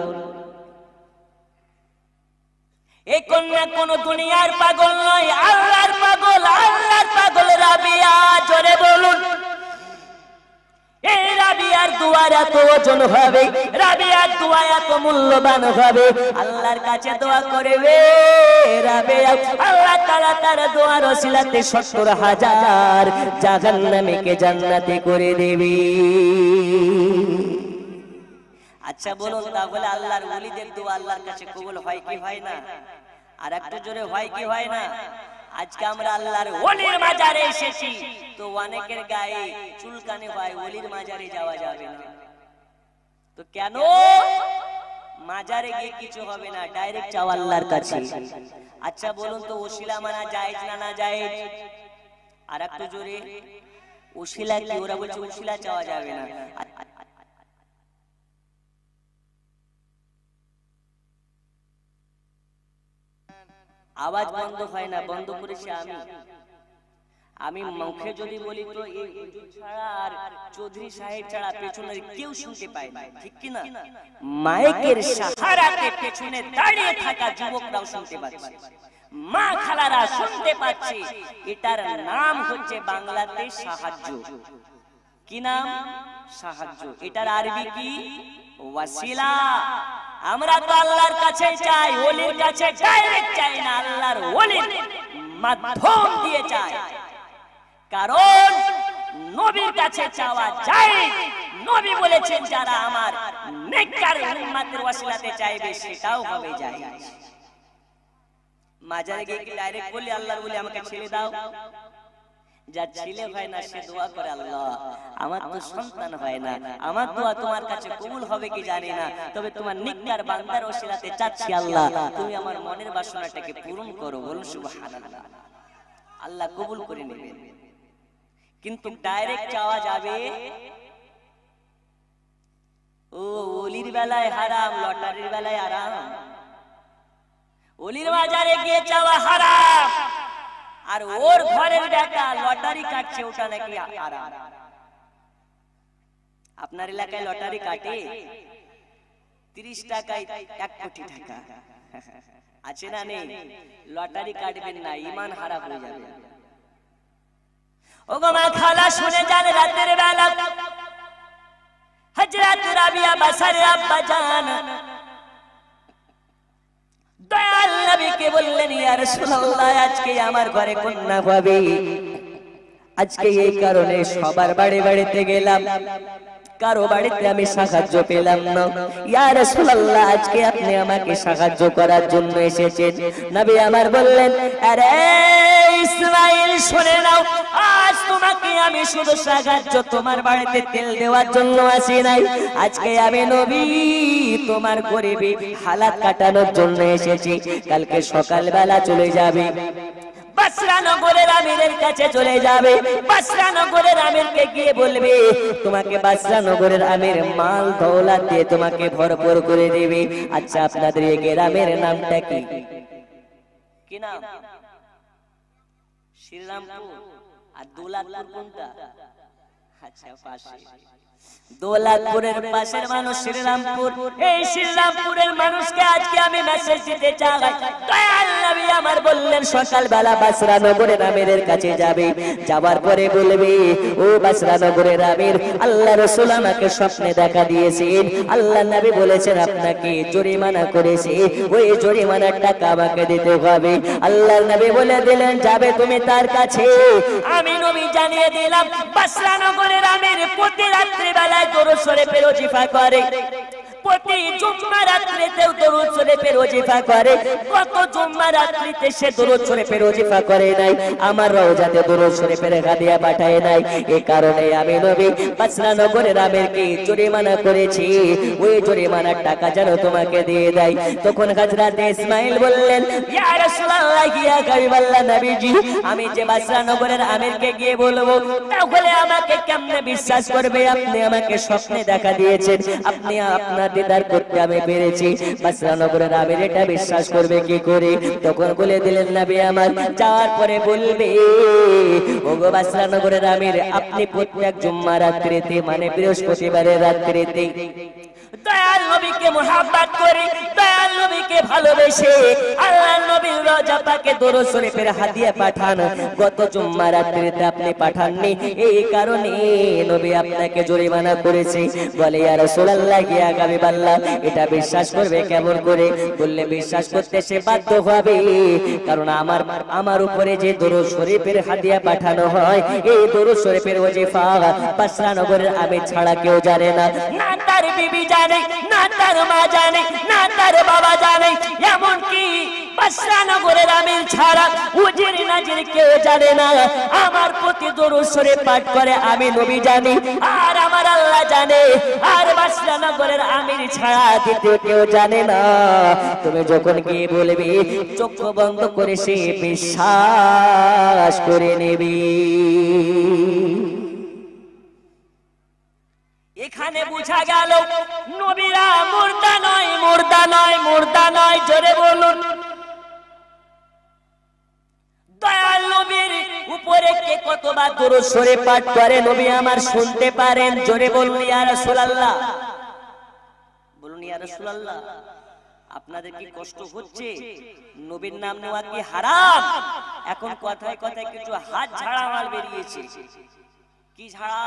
এই কন্যা কোন দুনিয়ার পাগল নয়, আল্লাহর পাগল, আল্লাহর পাগল রাবিয়া। জোরে বলুন। এই রাবিয়ার দোয়ার এত ওজন হবে, রাবিয়ার দোয়া এত মূল্যবান হবে। আল্লাহর কাছে দোয়া করবে রাবিয়া, আল্লাহ তাআলা তার দোয়ার ওসিলাতে 70,000 জাহান্নামীকে জান্নাতি করে দেবে। আচ্ছা বলুন, তাহলে আল্লাহর ওলিদের দোয়া আল্লাহর কাছে কবুল হয় কি হয় না? আর একটু জোরে, হয় কি হয় না? আজকে আমরা আল্লাহর ওলির মাজারে এসেছি, তো অনেকের গায়ে চুলকানি হয়, ওলির মাজারে যাওয়া যাবে না। তো কেন? মাজারে গিয়ে কিছু হবে না, ডাইরেক্ট যাও আল্লাহর কাছে। আচ্ছা বলুন তো, ওসিলা মানা জায়েজ না না জায়েজ? আর একটু জোরে। ওসিলা কি? ওরা বলছে ওসিলা চাওয়া যাবে না। আওয়াজ বন্ধ হয় না, বন্ধ করেছি আমি মুখে যদি বলি তো এই হুজুর ছাড়া আর চৌধুরী সাহেব ছাড়া পেছনের কেউ শুনতে পায় না, ঠিক কি না? মাইকের সাহারাতে পেছনে দাঁড়িয়ে থাকা যুবকরাও শুনতে পাচ্ছে, মা খালারা শুনতে পাচ্ছে। এটার নাম হচ্ছে বাংলাতে সাহায্য। কি নাম? সাহায্য। এটার আরবি কি? ওয়াসিলা। আমরা তো আল্লাহর কাছে চাই, ওলির কাছে ডাইরেক্ট চাই না, আল্লাহর ওলির মাধ্যম দিয়ে চাই। কারণ নবীর কাছে চাওয়া যায়। নবী বলেছেন, যারা আমার নেককার উম্মতের ওয়াসিলাতে চাইবে সেটাও হবে যায়। মাজারে গিয়ে কি ডাইরেক্ট বলি আল্লাহর ওলি আমাকে ছেলে দাও? যার ছেলে হয় না সে দোয়া করে, আল্লাহ আমার তো সন্তান হয় না, আমার দোয়া তোমার কাছে কবুল হবে কি জানি না, তবে তোমার নেককার বান্দার ওসিলাতে চাচ্ছি আল্লাহ তুমি আমার মনের বাসনাটাকে পূরণ করো। বলুন সুবহানাল্লাহ। আল্লাহ কবুল করে নেবেন। কিন্তু ডাইরেক্ট চাওয়া যাবে? ও ওলির বেলায় হারাম, লটারির বেলায় আরাম। ওলির বাজারে গিয়ে চাওয়া হারাম, আর ওর ঘরের বেটা লটারি কাটছে, ওটা নাকি আরাম। আপনার এলাকায় লটারি কাটে? 30 টাকায় 1 কোটি টাকা আছে না নেই? লটারি কাটবেন না, ঈমান হারাম হয়ে যাবে। ওগো মা খালা শুনে যান, রাতের বেলা হযরত রাবিয়া বাসারে আব্বা জান দয়াল নবীকে বললেন, ইয়া রাসূলুল্লাহ আজকে আমার ঘরে কন্যা হবে, আজকে এই কারণে সবার বাড়ি বাড়িতে গেলাম, কারো বাড়িতে আমি সাহায্য পেলাম না। ইয়া রাসূলুল্লাহ আজকে আপনি আমাকে সাহায্য করার জন্য এসেছেন। নবী আমার বললেন, আরে ইসমাইল শুনে নাও, আজ তোমাকে আমি শুধু সাহায্য তোমার বাড়িতে তেল দেওয়ার জন্য আসি নাই, আজকে আমি নবী তোমার গরিবী হালাত কাটানোর জন্য এসেছি। কালকে সকালবেলা চলে যাবে, বাসরা নগরের আমিরের কাছে চলে যাবে, বাসরা নগরের আমিরকে গিয়ে বলবে তোমাকে বাসরা নগরের আমির মাল দৌলত দিয়ে তোমাকে ভরপুর করে দেবে। আচ্ছা আপনাদের এই গ্রামের নামটা কি? কি নাম? শ্রীরামপুর। আর দৌলতপুর কোনটা? আচ্ছা পাশে। দৌলতপুরের পাশের মানুষ শ্রীরামপুর, এই শ্রীরামপুরের মানুষকে আজকে আমি মেসেজ দিতে চাই। দয়াল নবী আমার বললেন সকালবেলা বাসরা নগরের আমিরের কাছে যাবে, যাবার পরে বলবে ও বাসরা নগরের আমির, আল্লাহ রাসূল আমাকে স্বপ্নে দেখা দিয়েছেন, আল্লাহ নবী বলেছেন আপনাকে জরিমানা করেছে, ওই জরিমানার টাকা আমাকে দিতে হবে। আল্লাহর নবী বলে দিলেন যাবে তুমি তার কাছে। আমি নবী জানিয়ে দিলাম বাসরা নগরের আমির প্রতি রাত্রি বেলায় দরুদ শরীফের ওজিফা করে, প্রতি জুম্মা রাত্রিতেও দরুদ শরীফের ওজিফা করে। কত জুম্মা রাত্রিতে সে দরুদ শরীফের ওজিফা করে নাই, আমার রওজাতে দরুদ শরীফের হাদিয়া পাঠায় নাই। এই কারণে আমি নবী বাসরা নগরের আমিরকে জরিমানা করেছি, ওই জরিমানার টাকা যেন তোমাকে দিয়ে দেয়। তখন হযরত ইসমাইল বললেন ইয়া রাসূলুল্লাহ, ইয়া হাবিবাল্লাহ নবীজি, আমি যে বাসরা নগরের আমিরকে গিয়ে বলবো, তাহলে আমাকে কেমনে বিশ্বাস করবে? আপনি আমাকে স্বপ্নে দেখা দিয়েছেন, আপনি আপনার দিদার করতে আমি পেরেছি, বাসরা নগরের আমির এটা বিশ্বাস করবে কি করে? তখন বলে দিলেন নবী আমার, যাওয়ার পরে বলবে ওগো বাসরা নগরের আমির, আপনি প্রত্যেক জুম্মা রাত্রিতে মানে বৃহস্পতিবারের রাত্রিতে দয়াল নবীকে মুহাব্বত করে, দয়াল নবীকে ভালোবেসে আল্লাহর নবীর রওজা পাকে দরুদ শরীফের হাদিয়া পাঠান। গত জুম্মা রাত্রিতে আপনি পাঠাননি, এই কারণে নবী আপনাকে জরিমানা করেছে। বলে ইয়া রাসূলুল্লাহ, ইয়া হাবিবাল্লাহ, এটা বিশ্বাস করবে কেমন করে? বললে বিশ্বাস করতে সে বাধ্য হবে, কারণ আমার উপরে যে দরুদ শরীফের হাদিয়া পাঠানো হয়, এই দরুদ শরীফের ওজিফা বাসরা নগরের আমির ছাড়া কেউ জানে না, না তার বিবি জানে, না তার মা জানে, না তার বাবা জানে, এমনকি বাসরা নগরের আমির ছাড়া উজির নাজির কেউ জানে না। আমার প্রতি দরুদ শরীফ পাঠ করে আমি নবী জানি, আর আমার আল্লাহ জানে, আর বাসরা নগরের আমির ছাড়া দ্বিতীয় কেউ জানে না। তুমি যখন গিয়ে বলবি, চোখ বন্ধ করে সে বিশ্বাস করে নেবে। এখানে বুঝা গেল নবীরা মুর্দা নয়, মুর্দা নয়, মুর্দা নয়। জোরে বলুন, দয়াল নবীর উপরে কে কতবার দরুদ শরীফ পাঠ করে নবী আমার শুনতে পারেন। জোরে বলুন ইয়া রাসূলুল্লাহ, বলুন ইয়া রাসূলুল্লাহ। আপনাদের কি কষ্ট হচ্ছে? নবীর নাম নেওয়া কি হারাম? এখন কথায় কথায় কিছু হাত ঝাড়া মাল বেরিয়েছে। কি ঝাড়া?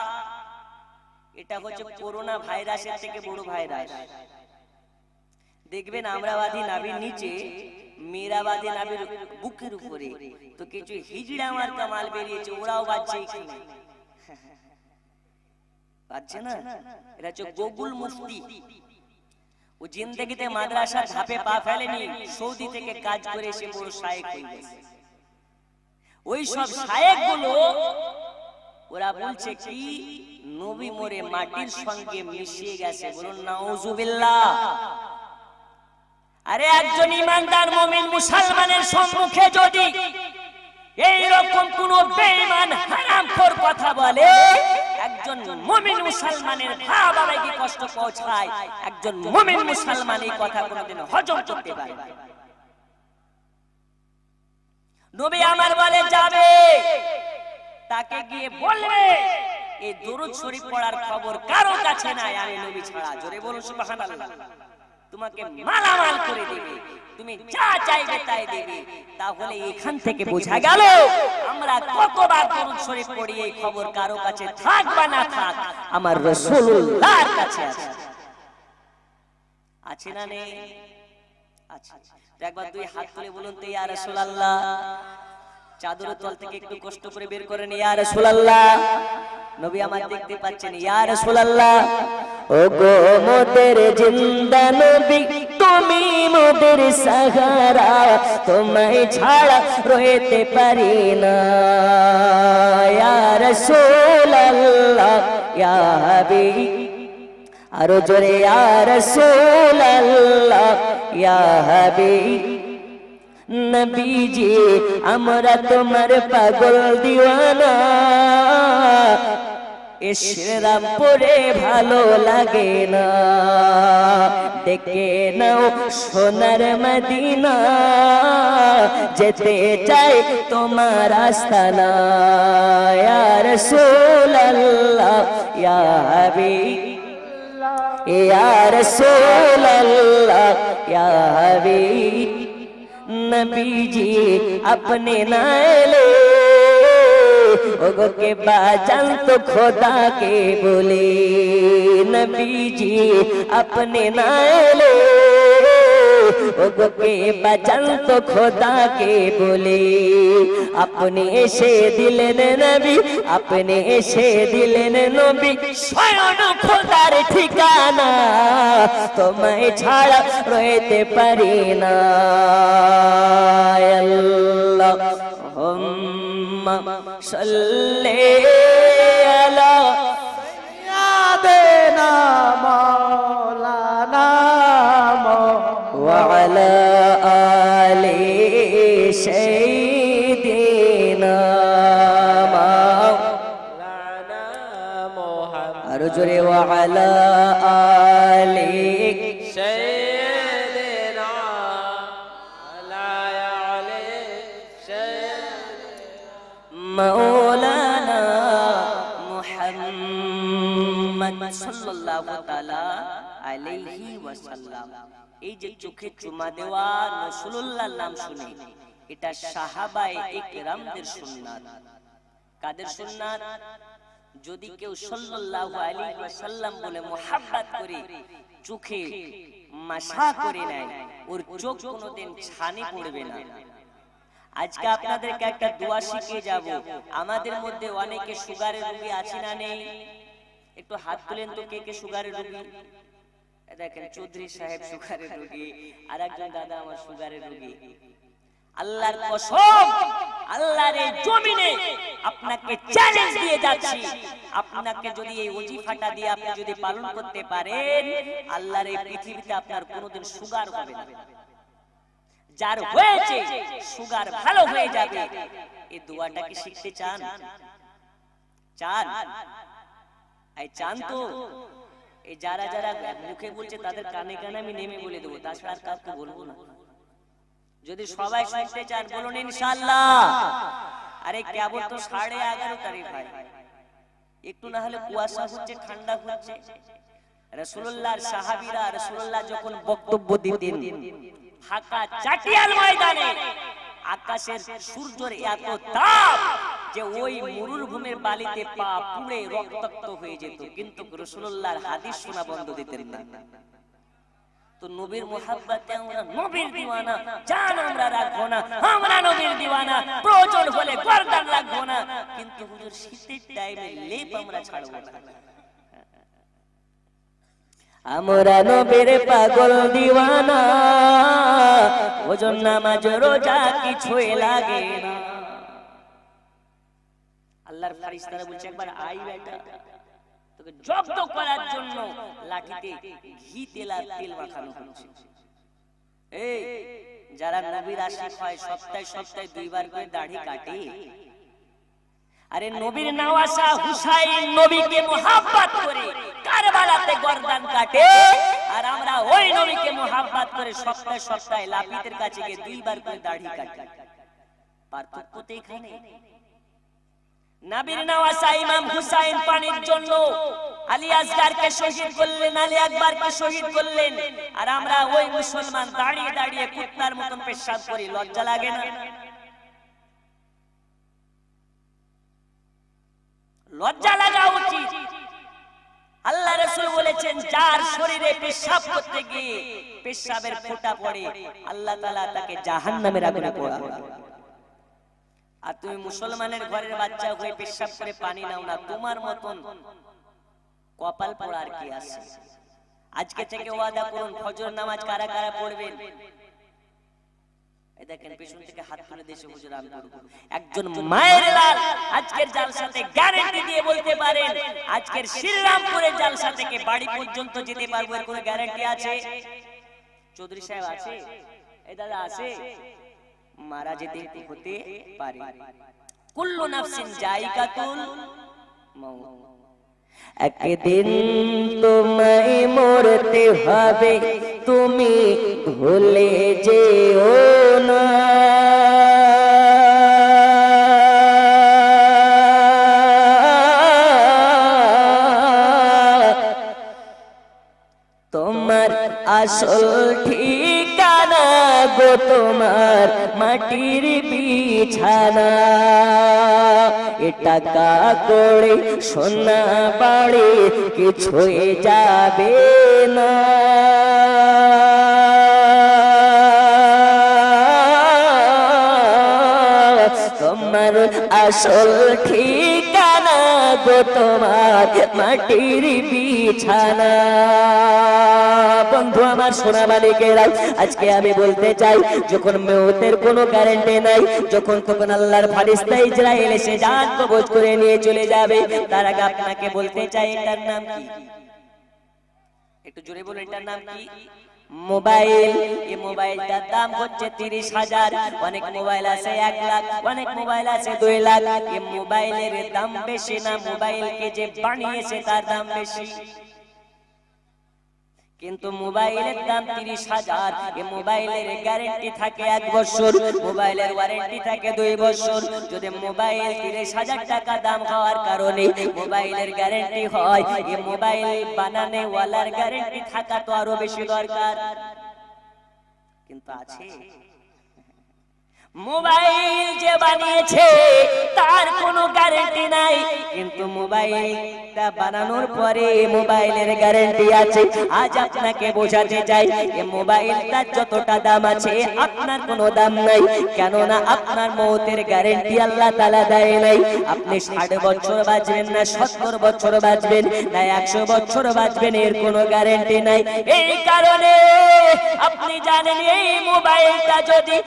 এটা হচ্ছে করোনা ভাইরাসের থেকে বড় ভাইরাস। দেখবেন আমরাবাদী নাভির নিচে, মেরাবাদী নাভির বুকের উপরে তো কিছু হিজড়া মার্কা মাল বেরিয়েছে, ওরাও বাজছে এখানে, বাজছে না? এটা হচ্ছে গোগুল মুফতি। ও জিন্দেগিতে মাদ্রাসার ধাপে পা ফেলেনি, সৌদি থেকে কাজ করে এসে বড় শায়েখ হয়ে গেছে। ওই সব শায়েখ গুলো ওরা বলছে কি নবী মরে মাটির সঙ্গে মিশিয়ে গেছে। বলুন নাউজুবিল্লাহ। আরে একজন ইমানদার মুমিন মুসলমানের সম্মুখে যদি এই রকম কোন বেঈমান হারামখোর কথা বলে, একজন মুমিন মুসলমানের ভাব আবেগে কষ্ট পৌঁছায়, একজন মুমিন মুসলমান এই কথা কোনোদিন হজম করতে পারে না। নবী আমার বলে যাবে, তাকে গিয়ে বলবে এই দরুদ শরীফ পড়ার খবর কারো কাছে নাই, আমি নবী ছাড়া। জোরে বলুন সুবহানাল্লাহ। তোমাকে মালামাল করে দেবে, তুমি যা চাইবে তাই দেবে। তাহলে এখান থেকে বোঝা গেল আমরা কতবার দরুদ শরীফ পড়ি, এই খবর কারো কাছে থাক বা না থাক, আমার রাসূলুল্লাহর কাছে আছে। আছে না নেই? আছে। তো একবার দুই হাত তুলে বলুন তো ইয়া রাসূলুল্লাহ। চাদরের তল থেকে একটু কষ্ট করে বের করেন ইয়া রাসূলুল্লাহ। নবী আমার দেখতে পাচ্ছেন ইয়া রাসূলুল্লাহ। ও গো মোদের জিন্দা নবী, তুমি মোদের সাহারা, তোমায় ছাড়া রইতে পারি না। ইয়া রাসূলুল্লাহ, ইয়া হাবিব, আরো জোরে ইয়া রাসূলুল্লাহ, ইয়া হাবিব। নবীজি আমরা তোমার পাগল দিওয়ানা, এ শ্রীরাম পরে ভালো লাগে না, দেখে নাও সোনার মদিনা, যেতে চাই তোমার আস্তানা, ইয়া রাসূলুল্লাহ ইয়া হাবিব, ইয়া রাসূলুল্লাহ ইয়া হাবিব, নবীজি अपने नाले ओगो के बाजान तो खुदा के बोले, नबीजी अपने नाले ओगो के बाजान तो खुदा के बोले, अपने एशे दिलेन नबी, अपने एशे दिलेन नबी, स्वयं खुदार ठिकाना, तुम्हें छाड़ा रोते पारी ना। अल्लाहुम्मा सल्ली अला सय्यिदना मौलाना व अला आलि सय्यिदिना मौलाना मुहम्मद, और जोरे व अला आलि मौलाना मुहम्मद সাল্লাল্লাহু তাআলা আলাইহি ওয়াসাল্লাম। এই যে চোখে চুমা দেওয়া রাসূলুল্লাহর নাম শুনে, এটা সাহাবায়ে ইকরামদের সুন্নাত। কাদের সুন্নাত? যদি কেউ সাল্লাল্লাহু আলাইহি ওয়াসাল্লাম বলে মুহাব্বত করে চোখে মাসা করে নেয়, ওর চোখ কোনোদিন ছানি পড়বে না। আজকে আপনাদেরকে একটা দোয়া শিখিয়ে যাব। আমাদের মধ্যে অনেকে সুগারের রোগী আছে না নেই? একটু হাত তুলেন তো, কে কে সুগারের রোগী? দেখেন চৌধুরী সাহেব সুগারের রোগী, আর একজন দাদা আমার সুগারের রোগী। আল্লাহর কসম, আল্লাহর এই জমিনে আপনাকে চ্যালেঞ্জ দিয়ে যাচ্ছি, আপনাকে যদি এই ওজিফাটা দিয়ে আপনি যদি পালন করতে পারেন, আল্লাহর এই পৃথিবীতে আপনার কোনোদিন সুগার হবে না। যার হয়েছে সুগার ভালো হয়ে যাবে। এই দোয়াটা কি শিখতে চান? চান? এই চান তো? এই যারা যারা মুখে বলছে তাদের কানে কানে আমি নেমে বলে দেবো, তাছাড়া আর কাউকে বলবো না। যদি সবাই শুনতে চান বলুন ইনশাআল্লাহ। আরে কেবল তো 11:30 তারিখ ভাই, একটু না হলে কুয়াশা হচ্ছে, ঠান্ডা হচ্ছে। রাসূলুল্লাহর সাহাবীরা রাসূলুল্লাহ যখন বক্তব্য দিতেন, ফাঁকা চাটিয়াল ময়দানে আকাশের সূর্যের এত তাপ যে ওই মরুভূমির বালিতে পা পুড়ে রক্তাক্ত হয়ে যেত, কিন্তু রাসূলুল্লাহর হাদিস শোনা বন্ধ দিতেন না। তো নবীর মুহাব্বতে আমরা নবীর দিওয়ানা, জান আমরা রাখবো না, আমরা নবীর দিওয়ানা, প্রয়োজন হলে গর্দান রাখবো না, কিন্তু হুজুর শীতের টাইমে লেপ আমরা ছাড়বো না। আমরা নবীর পাগল দিওয়ানা, ওজন নামাজ রোজা কিছুই লাগে না। আল্লাহর ফেরেশতারা বলছে একবার আই বেটা, তোকে জব্দ করার জন্য লাঠিতে ঘি তেল আর তেল মাখানো হচ্ছে। এই যারা নবীর আশিক হয় সপ্তাহে সপ্তাহে 2 বার করে দাড়ি কাটে। আরে নবীর নওয়াসা হুসাইন নবীকে মুহাব্বত করে কারবালাতে গর্দান কাটে, আর আমরা ওই নবীকে মুহাব্বত করে সপ্তাহে সপ্তাহে লাপিতের কাছে গিয়ে 2 বার করে দাড়ি কাটে। পার্থক্য তো এখানে। নবীর নওয়াসা ইমাম হুসাইন পানির জন্য আলী আসগারকে শহীদ করলেন, আলী আকবরকে শহীদ করলেন, আর আমরা ওই মুসলমান দাঁড়িয়ে দাঁড়িয়ে কুত্তার মতন পেশাব করি। লজ্জা লাগে না? লজ্জা লাগা উচিত। আল্লাহ রাসূল বলেছেন, যার শরীরে পেশাব করতে গিয়ে পেশাবের ফোঁটা পড়ে, আল্লাহ তাআলা তাকে জাহান্নামের আগুনে পোড়াবে। আর তুমি মুসলমানের ঘরের বাচ্চা হয়ে পেশাব করে পানি নাও না, তোমার মতন কপাল পোড়ার কি আছে? আজকে থেকে ওয়াদা করুন, ফজর নামাজ কারা কারা পড়বেন? এই দেখেন পেছন থেকে হাত তুলে দেশে হুজুর আমি করব। একজন মায়ের লাল আজকের জালসাতে গ্যারান্টি দিয়ে বলতে পারেন, আজকের শ্রীরামপুরের জালসা থেকে বাড়ি পর্যন্ত যেতে পারবো, এর কোনো গ্যারান্টি আছে? চৌধুরী সাহেব আছে? এই দাদা আছে? মারা যেতে হতে পারে। কুল্লু নাফসিন জায়গাতুল মাউত। একদিন তোমায় মরতে হবে, তুমি ভুলে যেও না। তোমার আসল ঠিকানা গো তোমার মাটির বিছানা। এ টাকা করে সোনা বাড়ি কিছুই যাবে না। তোমার আসল ঠিকানা গো তোমার মাটির বিছানা। বন্ধু আমার সোনা মালিকেরা, আজকে আমি বলতে চাই, যখন মওতের কোনো গ্যারান্টি নাই, যখন তখন আল্লাহর ফেরেশতা ইসরাইল এসে জান কবজ করে নিয়ে চলে যাবে, তার আগে আপনাকে বলতে চাই এটার নাম কি? একটু জোরে বলুন, এটার নাম কি? মোবাইল। এই মোবাইলটার দাম হচ্ছে 30,000। অনেক মোবাইল আছে 1 লাখ, অনেক মোবাইল আছে 2 লাখ। এই মোবাইলের দাম বেশি না, মোবাইলকে যে বানিয়েছে তার দাম বেশি। কিন্তু মোবাইলের দাম 30,000। এই মোবাইলের গ্যারান্টি থাকে 1 বছর, মোবাইলের ওয়ারেন্টি থাকে 2 বছর। যদি মোবাইল 30,000 টাকা দাম হওয়ার কারণে মোবাইলের গ্যারান্টি হয়, এই মোবাইল বানানে ওয়ালার গ্যারান্টি থাকা তো আরো বেশি দরকার। কিন্তু আছে মোবাইল যে বানিয়েছে তার কোনো গ্যারান্টি নাই, কিন্তু মোবাইলটা বানানোর পরে মোবাইলের গ্যারান্টি আছে। আজ আপনাকে বোঝাতে চাই, এই মোবাইলটার যতটা দাম আছে আপনার কোনো দাম নাই, কেননা আপনার মওতের গ্যারান্টি আল্লাহ তাআলা দেয় নাই। আপনি 60 বছর বাঁচবেন না 70 বছর বাঁচবেন না 100 বছর বাঁচবেন, এর কোনো গ্যারান্টি নাই। এই কারণে আপনি জানেন, এই মোবাইলটা যদি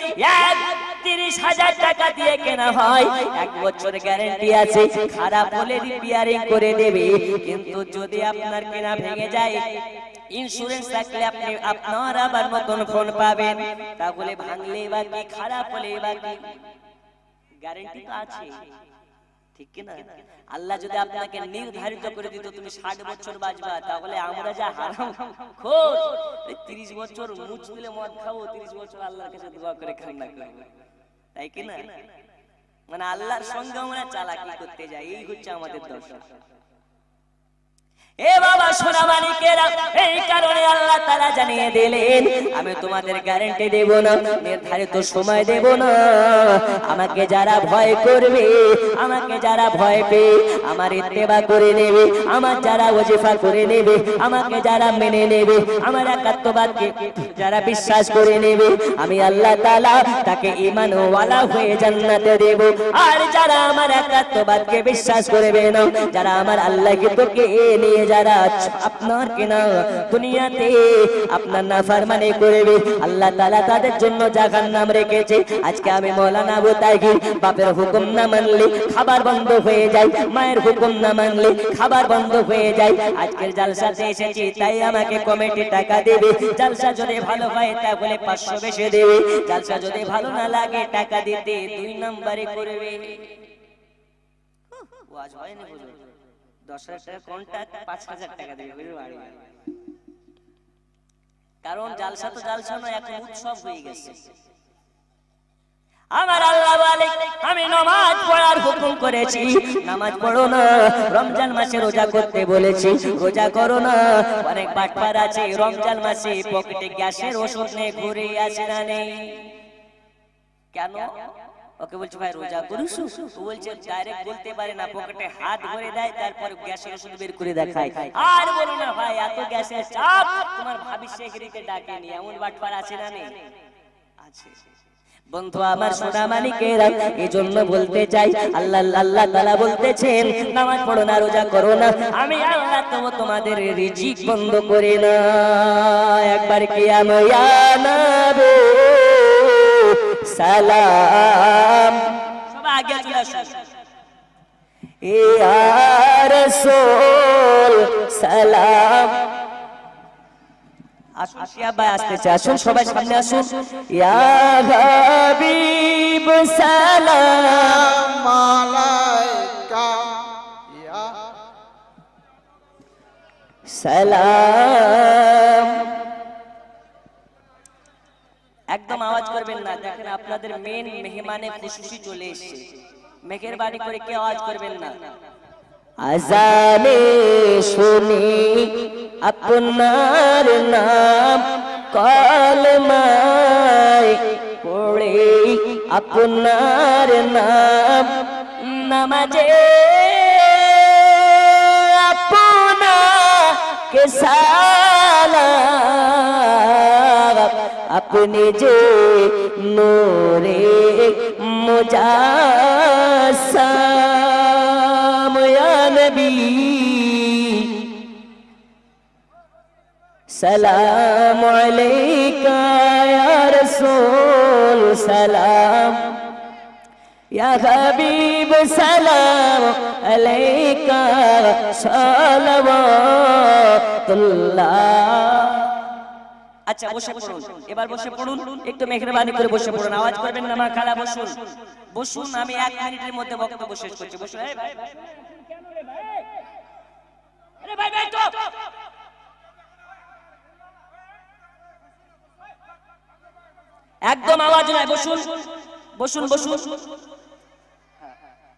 30,000 টাকা দিয়ে কেনা হয়, 1 বছর গ্যারান্টি আছে, খারাপ হলে রিপেয়ারিং করে দেবে। কিন্তু যদি আপনার কেনা ভেঙে যায়, ইন্স্যুরেন্স থাকলে আপনি আপনার আবার নতুন ফোন পাবেন। তাহলে ভাঙলে বা কি, খারাপ হলে বা কি, গ্যারান্টি তো আছে, ঠিক কি না? আল্লাহ যদি আপনাকে নির্ধারিত করে দিত তুমি 60 বছর বাঁচবা, তাহলে আমরা যা হারাম খোর 30 বছর মুচ দিলে মদ খাবো, 30 বছর আল্লাহর কাছে দোয়া করে কান্না করব, তাই কি না? মানে আল্লাহর সঙ্গে আমরা চালাকি করতে যাই, এই হচ্ছে আমাদের দশা। এ বাবা সোনা মালিকেরা, এই কারণে আল্লাহ তাআলা জানিয়ে দিলেন, আমি তোমাদের গ্যারান্টি দেব না, নির্ধারিত সময় দেব না। আমাকে যারা ভয় করবে, আমাকে যারা ভয় পেয়ে আমার ইত্তেবা করে নেবে, আমার যারা ওয়াজিফা করে নেবে, আমাকে যারা মেনে নেবে, আমার একাত্মবাদকে যারা বিশ্বাস করে নেবে, আমি আল্লাহ তাআলা তাকে ঈমানওয়ালা হয়ে জান্নাতে দেব। আর যারা আমার একাত্মবাদকে বিশ্বাস করবে না, যারা আমার আল্লাহকে তোকে নিয়ে যারা আপনার কিনা দুনিয়াতে আপনার নাফরমানি করবে, আল্লাহ তাআলা তাদের জন্য জাহান্নাম রেখেছে। আজকে আমি মাওলানা আবু তাহির, বাপের হুকুম না মানলে খাবার বন্ধ হয়ে যায়, মায়ের হুকুম না মানলে খাবার বন্ধ হয়ে যায়। আজকের জালসাতে এসেছি তাই আমাকে কমিটি টাকা দেবে। জালসা যদি ভালো হয় তাহলে 500 বেশি দেবে, জালসা যদি ভালো না লাগে টাকা দিতে 2 নম্বরে করবে। ওয়াজ হয় না বুঝুন, 10,000 টাকা কন্টাক্ট, 5,000 টাকা দেবে, কারণ জালসা তো জালসা নয়, এখন উৎসব হয়ে গেছে। আমার আল্লাহ বলে, আমি নামাজ পড়ার হুকুম করেছি, নামাজ পড়ো না। রমজান মাসে রোজা করতে বলেছি, রোজা করো না। অনেক বাটপার আছে রমজান মাসে পকেটে গ্যাসের ওষুধ নিয়ে ঘুরে আসে না, নেই কেন? ওকে বলছে ভাই রোজা করিস, ও বলছে ডাইরেক্ট বলতে পারে না, পকেটে হাত ভরে দেয়, তারপর গ্যাসের ওষুধ বের করে দেখায়। আর বলো না ভাই এত গ্যাসের চাপ, তোমার ভাবি শেখরিকে ডাকে নি, এমন বাটপার আছে না, নেই? আছে। বন্ধু আমার সোনা মানিকেরা, এজন্য বলতে চাই, আল্লাহ তাআলা বলতেছেন নামাজ পড়ো না, রোজা করো না, আমি আল্লাহ তো তোমাদের রিজিক বন্ধ করে না। একবার কি আমি ইয়া নবী সালাম, সবাই আগে চলে আসুন। ইয়া রাসূল সালাম, আসুন ভাই, আসতেছে, আসুন সবাই সামনে আসুন। ইয়া হাবিব সালাম আলাইকা ইয়া সালাম। একদম আওয়াজ করবেন না, দেখেন আপনাদের মেন মেহমানে খুশি চলে এসেছে, মেঘের বাড়ি করে কেউ আওয়াজ করবেন না। আজানে শুনি আপনার নাম, কলমায় পড়ে আপনার নাম, নামাজে আপনাকে সালাম, আপনি যে নূরে মুজাসসাম ইয়া নবী, সালাম আলাইকা ইয়া রাসূল, সালাম ইয়া হাবিব, সালাম আলাইকা সালাওয়াতুল্লাহ। আচ্ছা বসে পড়ুন, এবার বসে পড়ুন, একটু মেহরবানি করে বসে পড়ুন, আওয়াজ করবেন না, মা খালা বসুন, বসুন, আমি 1 মিনিটের মধ্যে বক্তব্য শেষ করছি, বসুন। এই ভাই, কেন রে ভাই, আরে ভাই ভাই তো একদম আওয়াজ নাই, বসুন বসুন বসুন,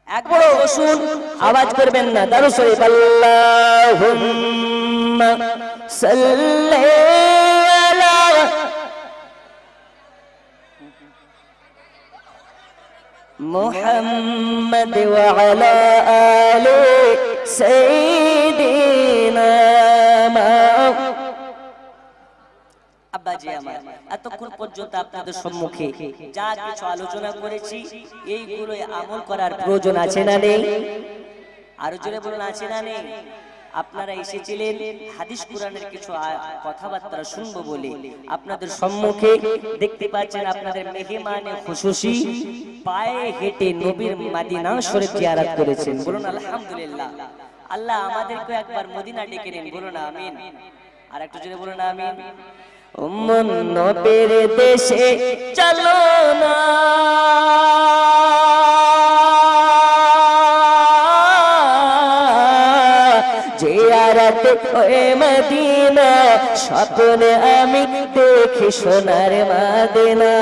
একবার বসুন, আওয়াজ করবেন না। দারুদ শরীফ, আল্লাহুম্মা সাল্লি আলা মুহাম্মাদ ওয়া আলা আলি সাইয়্যিদিনা। আব্বাজি আমার, এতক্ষণ পর্যন্ত আপনাদের সম্মুখে যা কিছু আলোচনা করেছি এইগুলো আমল করার প্রয়োজন আছে না নেই? আরো জোরে বলুন, আছে না নেই? আপনারা এসেছিলেন হাদিস কোরআনের কিছু কথাবার্তা শুনবো বলে, আপনাদের সম্মুখে দেখতে পাচ্ছেন আপনাদের মেহমানে খুশুসি পায়ে হেঁটে নবীর মদিনা শরীফ জিয়ারত করেছেন, বলুন আলহামদুলিল্লাহ। আল্লাহ আমাদেরকে একবার মদিনা ডেকে নিন, বলুন আমিন। আর একটু জোরে বলুন আমিন। উম্মন নবীর দেশে চলো না, জিয়ারত ওই মদিনা, স্বপ্নে আমি দেখি সোনার মদিনা।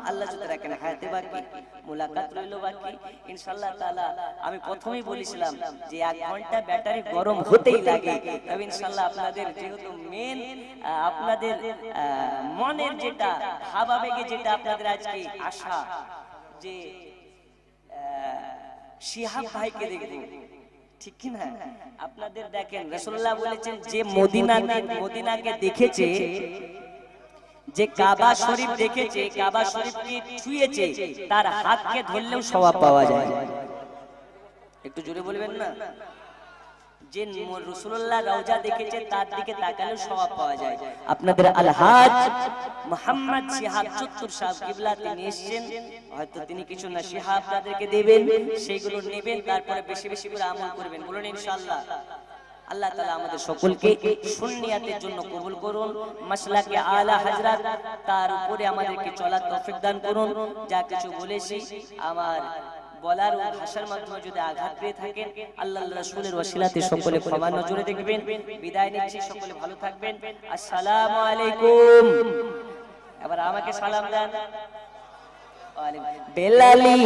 আল্লাহ যদি রাখেন হায়াতে বাকি, মুলাকাত রইল বাকি, ইনশাআল্লাহ তাআলা। আমি প্রথমেই বলেছিলাম যে 1 ঘন্টা ব্যাটারি গরম হতেই লাগে, তবে ইনশাআল্লাহ আপনাদের যেহেতু মেন আপনাদের মনের যেটা ভাব আবেগে যেটা আপনাদের আজকে আশা যে শিহাব ভাইকে দেখবো, ঠিক কি না? আপনাদের দেখেন রাসূলুল্লাহ বলেছেন যে মদিনাকে দেখেছে, যে কাবা শরীফ দেখেছে, কাবা শরীফকে ছুঁয়েছে, তার হাতকে ধরলেও সওয়াব পাওয়া যায়। একটু জোরে বলবেন না? যে রাসূলুল্লাহ রওজা দেখেছে তার দিকে তাকালেও সওয়াব পাওয়া যায়। আপনাদের আলহাজ মুহাম্মদ শিহাব চত্তুর সাহেব কিবলা তিনি এসেছেন, হয়তো তিনি কিছু নসিহত আপনাদেরকে দিবেন, সেগুলো নেবেন, তারপরে বেশি বেশি করে আমল করবেন, বলুন ইনশাআল্লাহ। আল্লাহ তাআলা আমাদের সকলকে সুন্নিয়াতের জন্য কবুল করুন, মাসলাকে আলা হযরত তার উপরে আমাদেরকে চলার তৌফিক দান করুন। যা কিছু বলেছি আমার বলার ও ভাষার মাধ্যমে যদি আঘাত পেয়ে থাকেন, আল্লাহ রাসূলের ওসিলাতে সকলে ক্ষমা নজরে দেখবেন। বিদায় নিচ্ছি, সকলে ভালো থাকবেন। আসসালামু আলাইকুম। এবার আমাকে সালাম দেন। বেলালি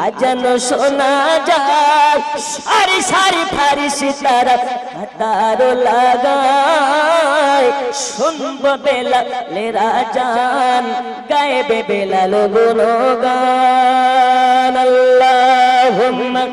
আজান শোনা যায়, সারি সারি ফারিসি তারা কাতার লাগায়, শুনব বেলালের আজান, গায়েবে বেলাল গুণগান। আল্লাহুম্মা